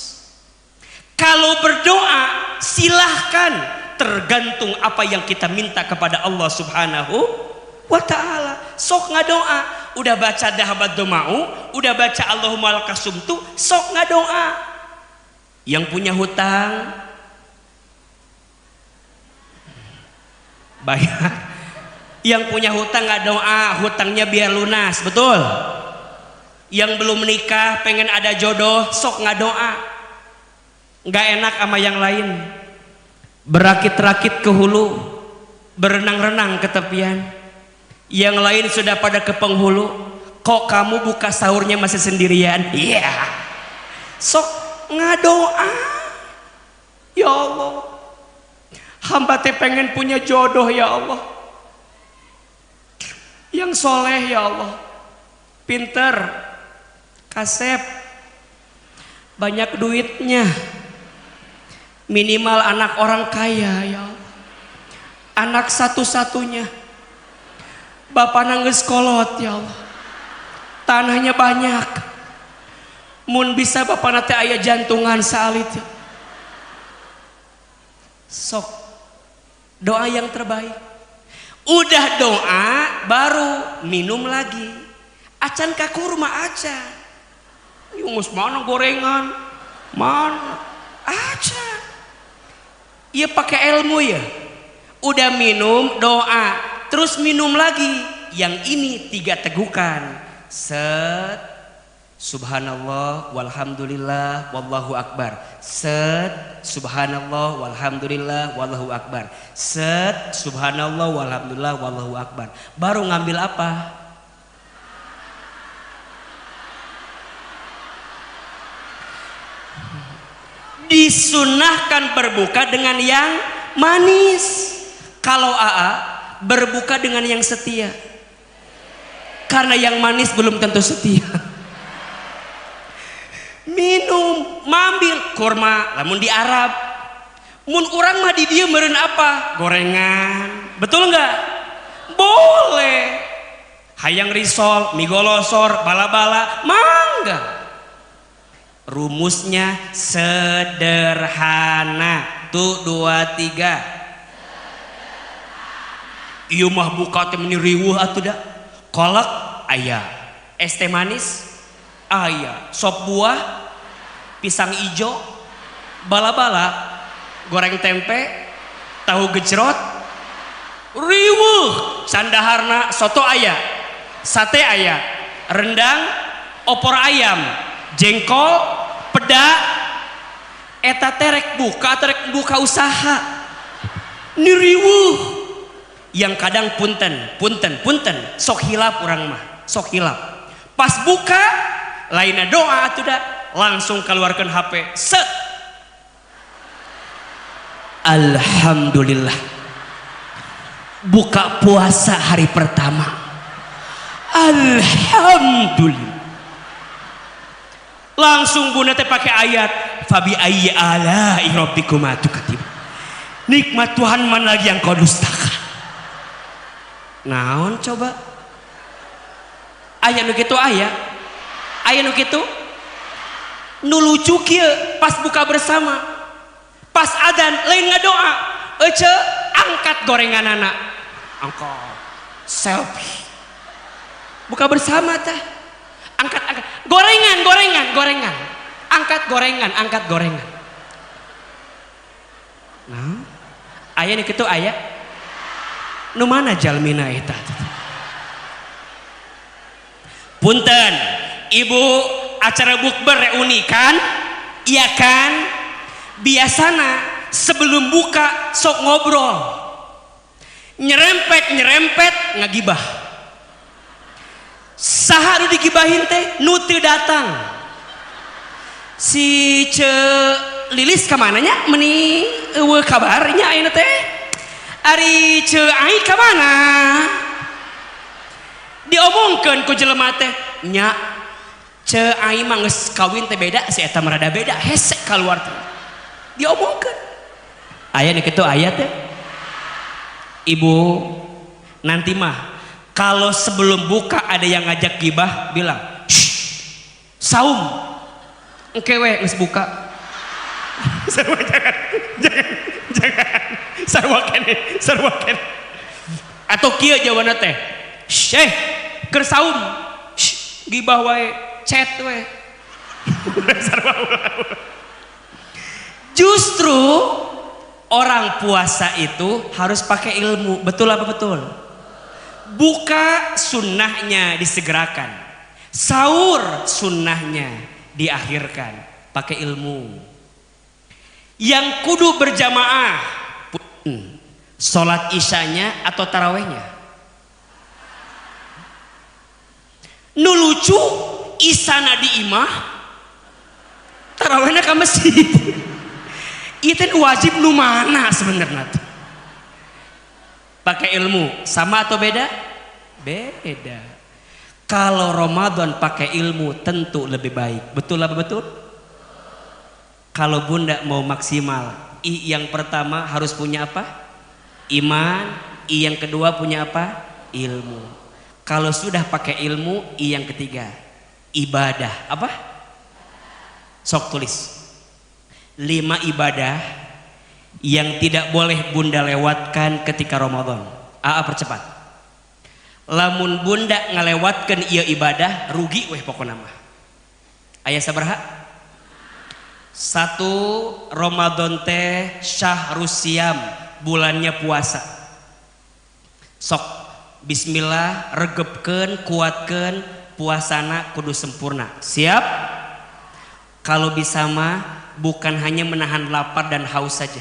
Kalau berdoa silahkan, tergantung apa yang kita minta kepada Allah Subhanahu wa ta'ala. Sok ngadoa, udah baca dahabat doma'u, udah baca Allahumma lakasumtu, sok ngadoa. Yang punya hutang bayar. Yang punya hutang nggak doa, hutangnya biar lunas, betul. Yang belum menikah pengen ada jodoh, sok nggak doa. Nggak enak sama yang lain. Berakit-rakit ke hulu, berenang-renang ke tepian. Yang lain sudah pada ke penghulu, kok kamu buka sahurnya masih sendirian? Iya. Sok ngadoa. Ya Allah, hamba teh pengen punya jodoh ya Allah, yang soleh ya Allah, pinter, kasep, banyak duitnya, minimal anak orang kaya ya Allah, anak satu-satunya, bapak nangis kolot ya Allah, tanahnya banyak. Mun bisa bapak nate aya jantungan salit. Sok doa yang terbaik. Udah doa baru minum lagi. Acan ka kurma acan. Yumus mana gorengan? Mana? Acan. Iya pakai ilmu ya. Udah minum doa, terus minum lagi. Yang ini 3 tegukan. Set. Subhanallah walhamdulillah wallahu akbar. Set. Subhanallah walhamdulillah wallahu akbar. Set. Subhanallah walhamdulillah wallahu akbar. Baru ngambil apa? Disunahkan berbuka dengan yang manis. Kalau AA berbuka dengan yang setia. Karena yang manis belum tentu setia. Minum, mambil kurma, lamun di Arab. Mun urang mah di dia meureun apa? Gorengan. Betul enggak? Boleh. Hayang risol, mie golosor, bala-bala, mangga. Rumusnya sederhana. Tuh 2, 3. Ieu mah buka teh meni riweuh atuh da. Kolak aya, es teh manis aya, sop buah, pisang ijo, bala-bala, goreng tempe, tahu gejrot, riweuh, sandaharna soto aya, sate aya, rendang opor ayam, jengkol, peda, eta terek buka usaha niriwuh yang kadang punten sok hilap orang mah sok hilap pas buka lainnya doa atuh da langsung keluarkan HP set alhamdulillah buka puasa hari pertama alhamdulillah langsung bunda teh pakai ayat fabi ayyi ala'i rabbikuma tukadzib nikmat Tuhan mana lagi yang kau dustakan naon coba ayat nu kitu ayat nu kitu nu lucu kieu pas buka bersama pas adzan lain ngadoa ece angkat gorenganana angkat selfie buka bersama teh angkat gorengan angkat gorengan nah aya nu kitu aya nu mana jalmina eta punten ibu acara bukber reuni kan iya kan biasana sebelum buka sok ngobrol nyerempet ngagibah saha nu digibahin teh nu teu datang si Lilis kemana nya meni eueuh kabarnya ayeuna teh ari ai kamana diomongkeun ku jelema teh nya ai mah geus kawin teh beda si eta mah rada beda hese kaluar teh diomongkeun aya nu kitu aya teh ibu nanti mah kalau sebelum buka ada yang ngajak gibah bilang saum engke we geus buka sarua jangan sarua kene atau kieu jawabanna teh syekh keur saum gibah wae chat we justru orang puasa itu harus pakai ilmu betul apa betul buka sunnahnya disegerakan sahur sunnahnya diakhirkan pakai ilmu yang kudu berjamaah sholat isyanya atau tarawehnya nu lucu isana di imah tarawehnya ke masjid itu wajib nu mana sebenarnya pakai ilmu sama atau beda beda kalau Ramadan pakai ilmu tentu lebih baik betul apa betul kalau bunda mau maksimal yang pertama harus punya apa iman yang kedua punya apa ilmu kalau sudah pakai ilmu yang ketiga ibadah apa sok tulis 5 ibadah yang tidak boleh bunda lewatkan ketika Ramadan percepat lamun bunda ngelewatkan iya ibadah rugi weh pokoknya mah aya sabaraha 1 Ramadan teh syahrus siam bulannya puasa sok bismillah regepkeun kuatkeun puasana kudu sempurna siap kalau bisa mah bukan hanya menahan lapar dan haus saja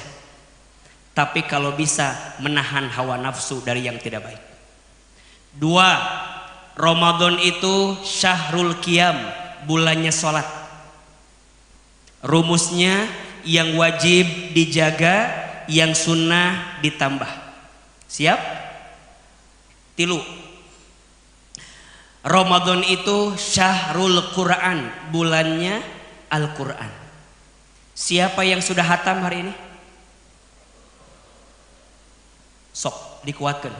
tapi kalau bisa menahan hawa nafsu dari yang tidak baik 2 Ramadan itu syahrul qiyam bulannya sholat rumusnya yang wajib dijaga yang sunnah ditambah siap 3 Ramadan itu syahrul Quran bulannya Al-Quran siapa yang sudah hatam hari ini sok dikuatkan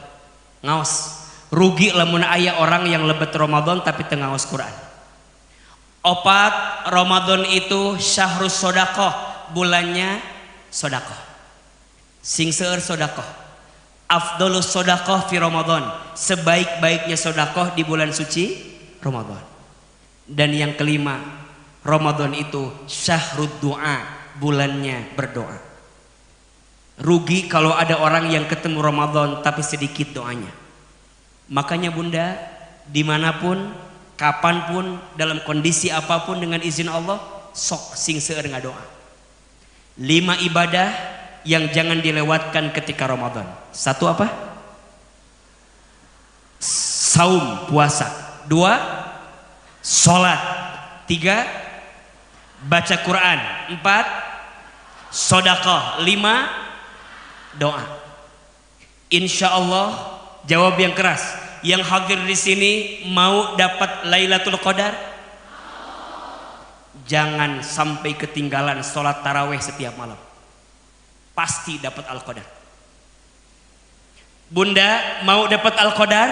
ngaos rugi lamun aya orang yang lebet Ramadan tapi teu ngaos Quran 4 Ramadan itu syahrus sodakoh bulannya sodakoh sing seueur sodakoh afdolus sodakoh fi Ramadan sebaik-baiknya sodakoh di bulan suci Ramadan dan yang kelima Ramadan itu syahrud doa bulannya berdoa rugi kalau ada orang yang ketemu Ramadan tapi sedikit doanya makanya bunda dimanapun kapanpun, dalam kondisi apapun, dengan izin Allah, sok sing seueur ngadoa. 5 ibadah yang jangan dilewatkan ketika Ramadan. 1 apa? Saum, puasa. 2, sholat. 3, baca Quran. 4, sedekah. 5, doa. Insya Allah jawab yang keras. Yang hadir di sini mau dapat Lailatul Qadar? Jangan sampai ketinggalan sholat taraweh setiap malam. Pasti dapat Al-Qadar. Bunda mau dapat Al-Qadar?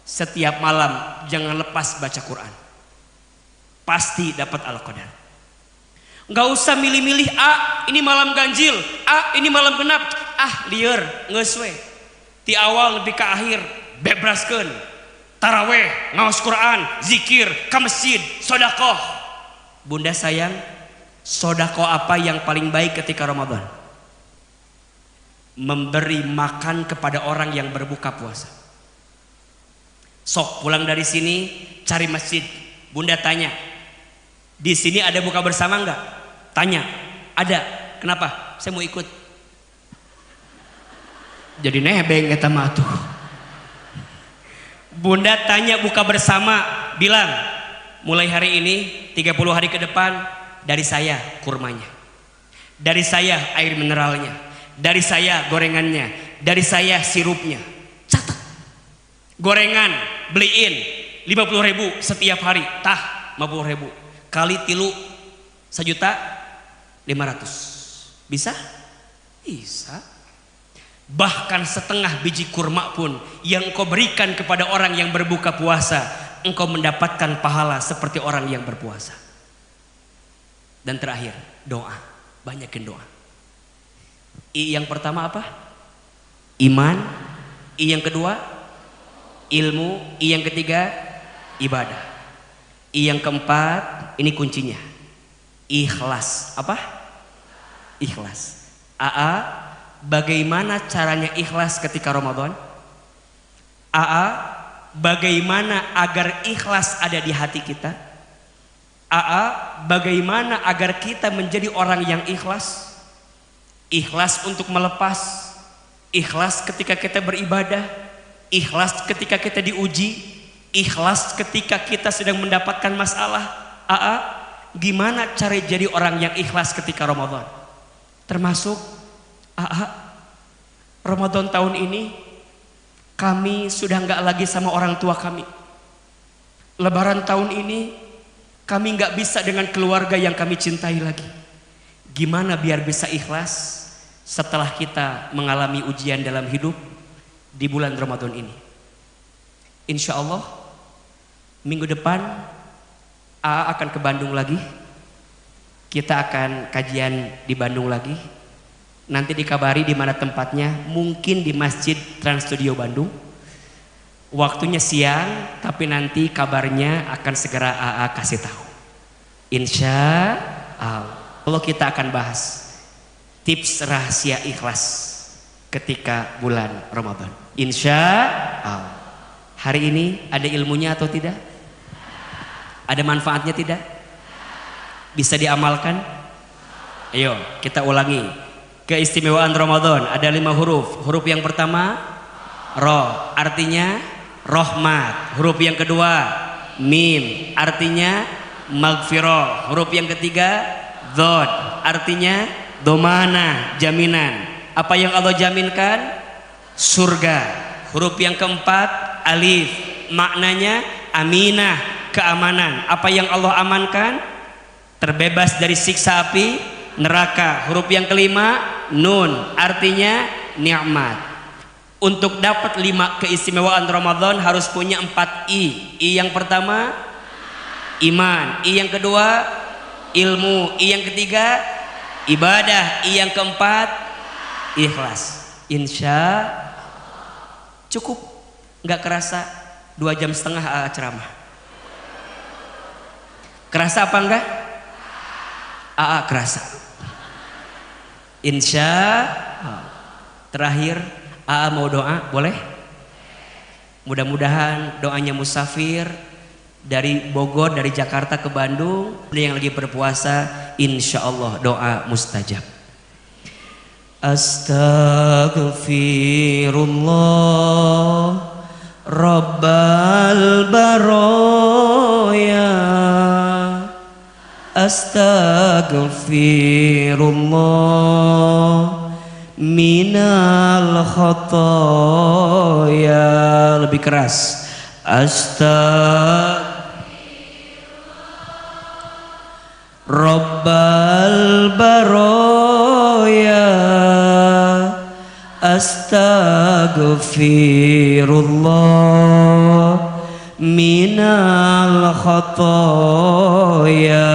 Setiap malam jangan lepas baca Quran. Pasti dapat Al-Qadar. Nggak usah milih-milih, ini malam ganjil, ini malam genap, lieur geus we. Ti awal lebih ke akhir bebraskeun. Taraweh, ngaos Quran, zikir, ka masjid, sedekah. Bunda sayang, sedekah apa yang paling baik ketika Ramadan? Memberi makan kepada orang yang berbuka puasa. Sok pulang dari sini cari masjid. Bunda tanya, di sini ada buka bersama enggak? Tanya, ada. Kenapa? Saya mau ikut. Jadi nebeng eta mah tuh. Bunda tanya buka bersama, bilang mulai hari ini 30 hari ke depan dari saya kurmanya, dari saya air mineralnya, dari saya gorengannya, dari saya sirupnya. Catat. Gorengan beliin 50.000 setiap hari, 50.000 kali 3 1.500.000. Bisa? Bisa. Bahkan setengah biji kurma pun yang engkau berikan kepada orang yang berbuka puasa, engkau mendapatkan pahala seperti orang yang berpuasa. Dan terakhir, doa. Banyakin doa. I yang pertama apa? Iman. I yang kedua ilmu. I yang ketiga ibadah. I yang keempat, ini kuncinya, ikhlas. Apa? Ikhlas. Bagaimana caranya ikhlas ketika Ramadan? Bagaimana agar ikhlas ada di hati kita? Bagaimana agar kita menjadi orang yang ikhlas? Ikhlas untuk melepas, ikhlas ketika kita beribadah, ikhlas ketika kita diuji, ikhlas ketika kita sedang mendapatkan masalah. Gimana cara jadi orang yang ikhlas ketika Ramadan? Termasuk Ramadan tahun ini kami sudah nggak lagi sama orang tua kami. Lebaran tahun ini kami nggak bisa dengan keluarga yang kami cintai lagi. Gimana biar bisa ikhlas setelah kita mengalami ujian dalam hidup di bulan Ramadan ini? Insya Allah minggu depan akan ke Bandung lagi. Kita akan kajian di Bandung lagi. Nanti dikabari di mana tempatnya, mungkin di Masjid Trans Studio Bandung. Waktunya siang, tapi nanti kabarnya akan segera kasih tahu. Insya Allah kita akan bahas tips rahasia ikhlas ketika bulan Ramadan. Insya Allah. Hari ini ada ilmunya atau tidak? Ada manfaatnya tidak? Bisa diamalkan? Ayo kita ulangi. Keistimewaan Ramadan ada 5 huruf. Huruf yang pertama Ro, artinya rahmat. Huruf yang kedua Mim, artinya maghfirah. Huruf yang ketiga Dhod, artinya domana, jaminan. Apa yang Allah jaminkan? Surga. Huruf yang keempat Alif, maknanya aminah, keamanan. Apa yang Allah amankan? Terbebas dari siksa api neraka. Huruf yang kelima Nun, artinya nikmat. Untuk dapat 5 keistimewaan Ramadan harus punya 4 I. I yang pertama iman. I yang kedua ilmu. I yang ketiga ibadah. I yang keempat ikhlas. Insya cukup. Nggak kerasa 2,5 jam ceramah. Kerasa apa enggak? Kerasa. Insya Allah. Terakhir mau doa boleh? Mudah-mudahan doanya musafir dari Bogor, dari Jakarta ke Bandung, yang lagi berpuasa, insya Allah doa mustajab. Astaghfirullah Rabbal baroya, astaghfirullah minal khotoya. Lebih keras. Rabbal baroya, astaghfirullah minal khotoya,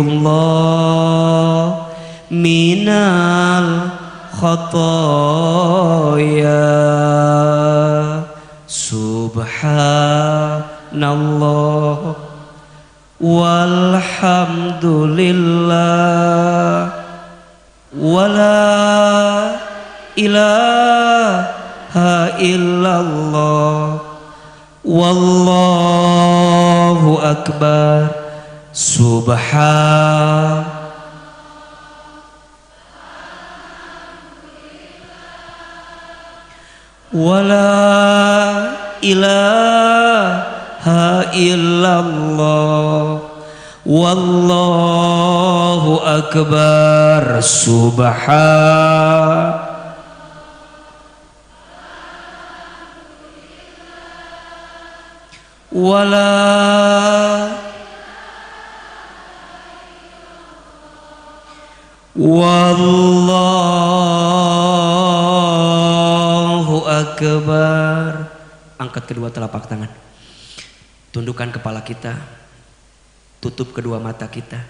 astaghfirullah minal khotoya. Subhanallah walhamdulillah wala ilaha illallah wallahu akbar. Wala ilaha illallah wallahu akbar. Wallahu akbar. Angkat kedua telapak tangan, tundukkan kepala kita, tutup kedua mata kita.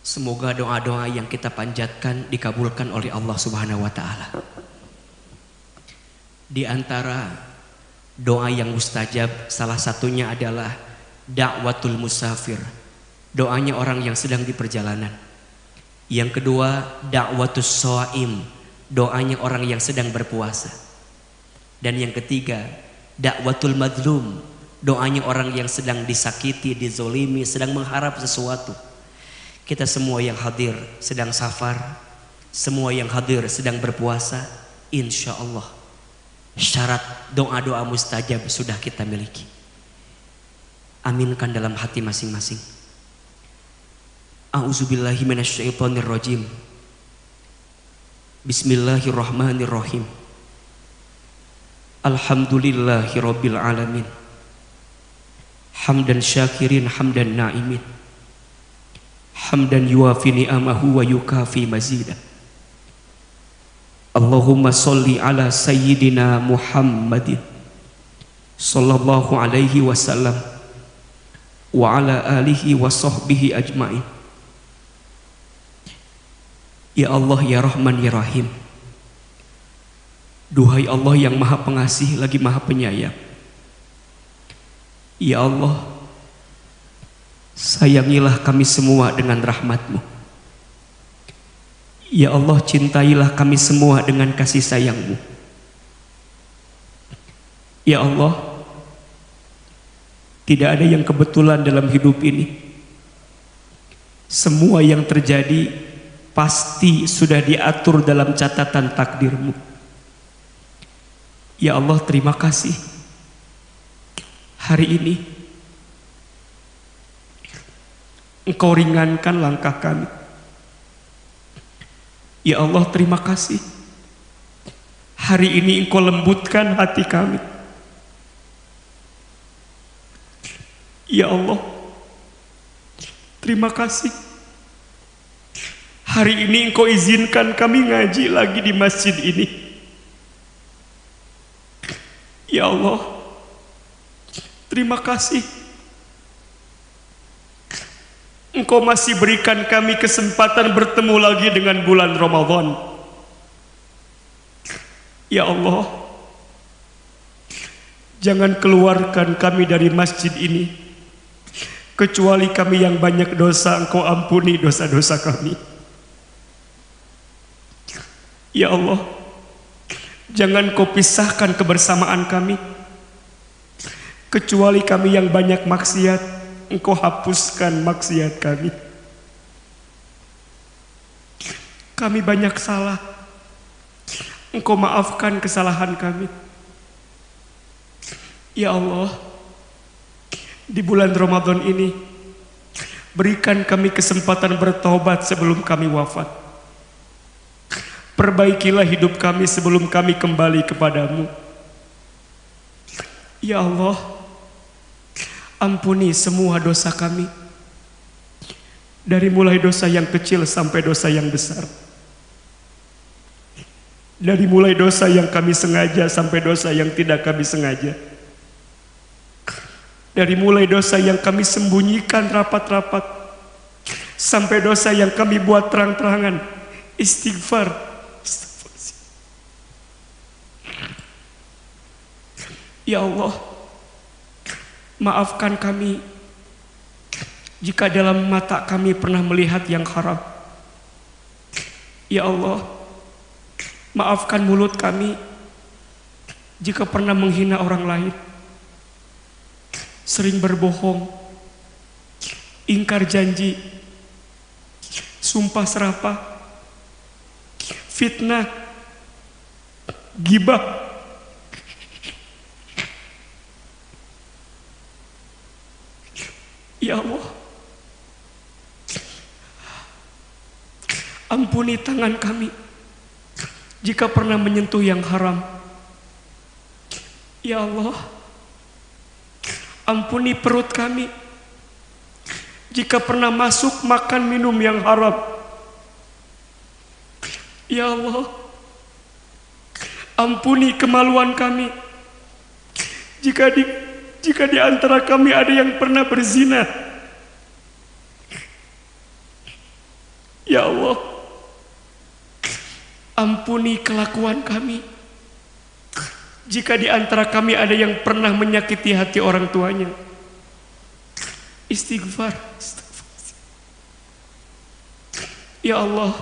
Semoga doa-doa yang kita panjatkan dikabulkan oleh Allah Subhanahu wa taala. Di antara doa yang mustajab, salah satunya adalah da'watul musafir, doanya orang yang sedang di perjalanan. Yang kedua, da'watus shaim, doanya orang yang sedang berpuasa. Dan yang ketiga, da'watul madlum, doanya orang yang sedang disakiti, dizolimi, sedang mengharap sesuatu. Kita semua yang hadir sedang safar, semua yang hadir sedang berpuasa, insya Allah syarat doa-doa mustajab sudah kita miliki. Aminkan dalam hati masing-masing. A'udzubillahi minasyaitonirrajim. Bismillahirrahmanirrahim. Alhamdulillahi rabbil alamin. Hamdan syakirin hamdan na'imin. Hamdan yuafi ni'amahu wa yukafi mazidah. Allahumma salli ala sayyidina Muhammadin sallallahu alaihi wasallam wa ala alihi wa sahbihi ajma'in. Ya Allah, ya Rahman, ya Rahim. Duhai Allah yang maha pengasih lagi maha penyayang. Ya Allah, sayangilah kami semua dengan rahmat-Mu. Ya Allah, cintailah kami semua dengan kasih sayang-Mu. Ya Allah, tidak ada yang kebetulan dalam hidup ini. Semua yang terjadi pasti sudah diatur dalam catatan takdir-Mu. Ya Allah, terima kasih. Hari ini Engkau ringankan langkah kami. Ya Allah, terima kasih. Hari ini Engkau lembutkan hati kami. Ya Allah, terima kasih. Hari ini Engkau izinkan kami ngaji lagi di masjid ini. Ya Allah, terima kasih. Engkau masih berikan kami kesempatan bertemu lagi dengan bulan Ramadan. Ya Allah, Jangan keluarkan kami dari masjid ini kecuali kami yang banyak dosa. Engkau ampuni dosa-dosa kami. Ya Allah, jangan kau pisahkan kebersamaan kami kecuali kami yang banyak maksiat. Engkau hapuskan maksiat kami. Kami banyak salah, Engkau maafkan kesalahan kami. Ya Allah, di bulan Ramadan ini berikan kami kesempatan bertobat sebelum kami wafat. Perbaikilah hidup kami sebelum kami kembali kepadamu. Ya Allah, ampuni semua dosa kami, dari mulai dosa yang kecil sampai dosa yang besar, dari mulai dosa yang kami sengaja sampai dosa yang tidak kami sengaja, dari mulai dosa yang kami sembunyikan rapat-rapat sampai dosa yang kami buat terang-terangan. Istighfar. Ya Allah, maafkan kami jika dalam mata kami pernah melihat yang haram. Ya Allah, maafkan mulut kami jika pernah menghina orang lain, sering berbohong, ingkar janji, sumpah serapah, fitnah, ghibah. Ya Allah, ampuni tangan kami jika pernah menyentuh yang haram. Ya Allah, ampuni perut kami jika pernah masuk makan minum yang haram. Ya Allah, ampuni kemaluan kami jika di antara kami ada yang pernah berzina. Ya Allah, ampuni kelakuan kami jika di antara kami ada yang pernah menyakiti hati orang tuanya. Istighfar. Ya Allah,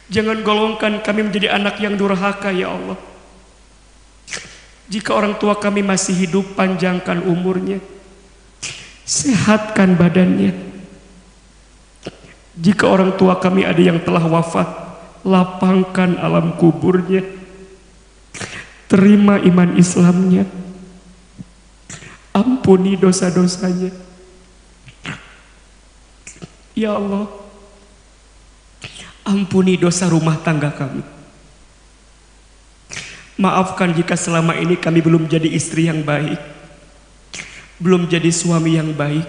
jangan golongkan kami menjadi anak yang durhaka. Ya Allah, jika orang tua kami masih hidup, panjangkan umurnya, sehatkan badannya. Jika orang tua kami ada yang telah wafat, lapangkan alam kuburnya, terima iman Islamnya, ampuni dosa-dosanya. Ya Allah, ampuni dosa rumah tangga kami. Maafkan jika selama ini kami belum jadi istri yang baik, belum jadi suami yang baik,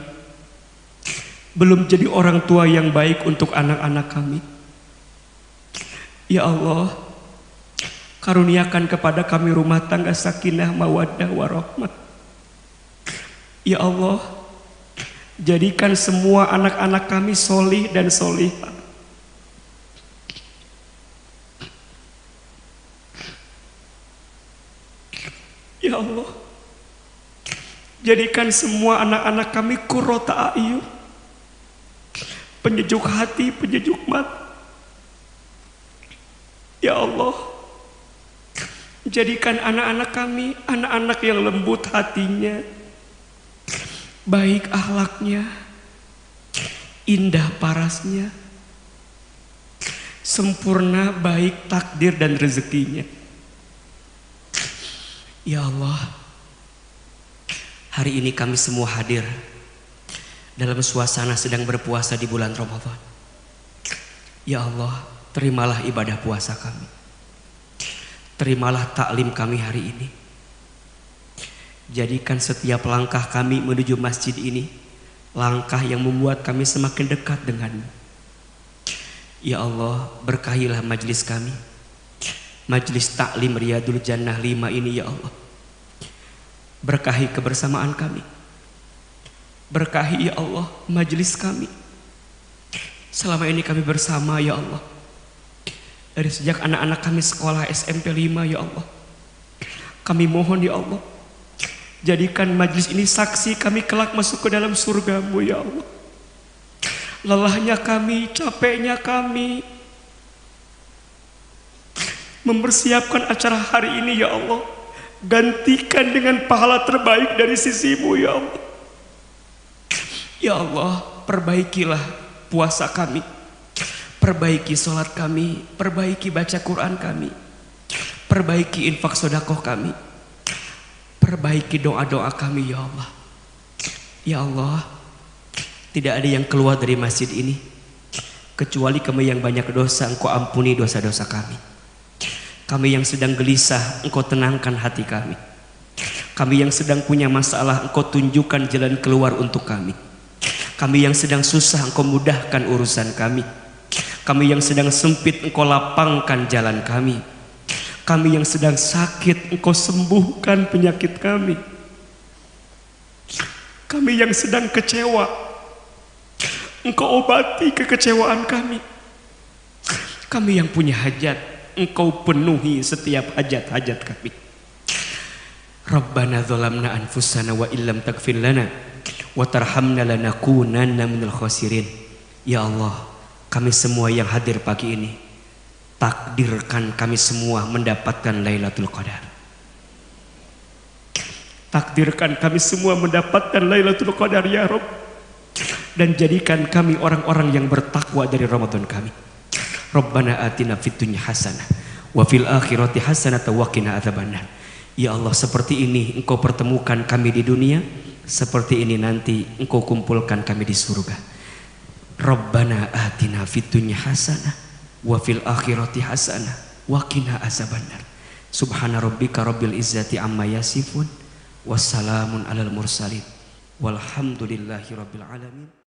belum jadi orang tua yang baik untuk anak-anak kami. Ya Allah, karuniakan kepada kami rumah tangga sakinah, mawaddah, warahmah. Ya Allah, jadikan semua anak-anak kami solih dan solihah. Ya Allah, jadikan semua anak-anak kami qurrata a'yun, penyejuk hati, penyejuk mata. Ya Allah, jadikan anak-anak kami anak-anak yang lembut hatinya, baik akhlaknya, indah parasnya, sempurna baik takdir dan rezekinya. Ya Allah, hari ini kami semua hadir dalam suasana sedang berpuasa di bulan Ramadan. Ya Allah, terimalah ibadah puasa kami, terimalah taklim kami hari ini. Jadikan setiap langkah kami menuju masjid ini langkah yang membuat kami semakin dekat denganmu. Ya Allah, berkahilah majlis kami, majlis taklim Riyadul Jannah 5 ini. Ya Allah, berkahi kebersamaan kami, berkahi ya Allah majlis kami. Selama ini kami bersama ya Allah, dari sejak anak-anak kami sekolah SMP 5 ya Allah. Kami mohon ya Allah, Jadikan majlis ini saksi kami kelak masuk ke dalam surga-Mu ya Allah. Lelahnya kami, capeknya kami mempersiapkan acara hari ini ya Allah, gantikan dengan pahala terbaik dari sisi-Mu ya Allah. Ya Allah, perbaikilah puasa kami, perbaiki sholat kami, perbaiki baca Quran kami, perbaiki infak sedekah kami, perbaiki doa-doa kami ya Allah. Ya Allah, tidak ada yang keluar dari masjid ini kecuali kami yang banyak dosa, Engkau ampuni dosa-dosa kami. Kami yang sedang gelisah, Engkau tenangkan hati kami. Kami yang sedang punya masalah, Engkau tunjukkan jalan keluar untuk kami. Kami yang sedang susah, Engkau mudahkan urusan kami. Kami yang sedang sempit, Engkau lapangkan jalan kami. Kami yang sedang sakit, Engkau sembuhkan penyakit kami. Kami yang sedang kecewa, Engkau obati kekecewaan kami. Kami yang punya hajat, Engkau penuhi setiap hajat-hajat kami. Rabbana zalamna anfusana wa illam taghfir lana wa tarhamna lanakunanna minal khasirin. Ya Allah, kami semua yang hadir pagi ini, takdirkan kami semua mendapatkan Lailatul Qadar. Takdirkan kami semua mendapatkan Lailatul Qadar ya Rabb. Dan jadikan kami orang-orang yang bertakwa dari Ramadan kami. Rabbana atina fid dunya hasanah wa fil akhirati hasanah wa qina adzabannar. Ya Allah, seperti ini Engkau pertemukan kami di dunia, seperti ini nanti Engkau kumpulkan kami di surga. Rabbana atina fid dunya hasanah wa fil akhirati hasanah wa qina adzabannar. Subhana rabbika rabbil izzati amma yasifun wassalamun alal mursalin walhamdulillahi rabbil alamin.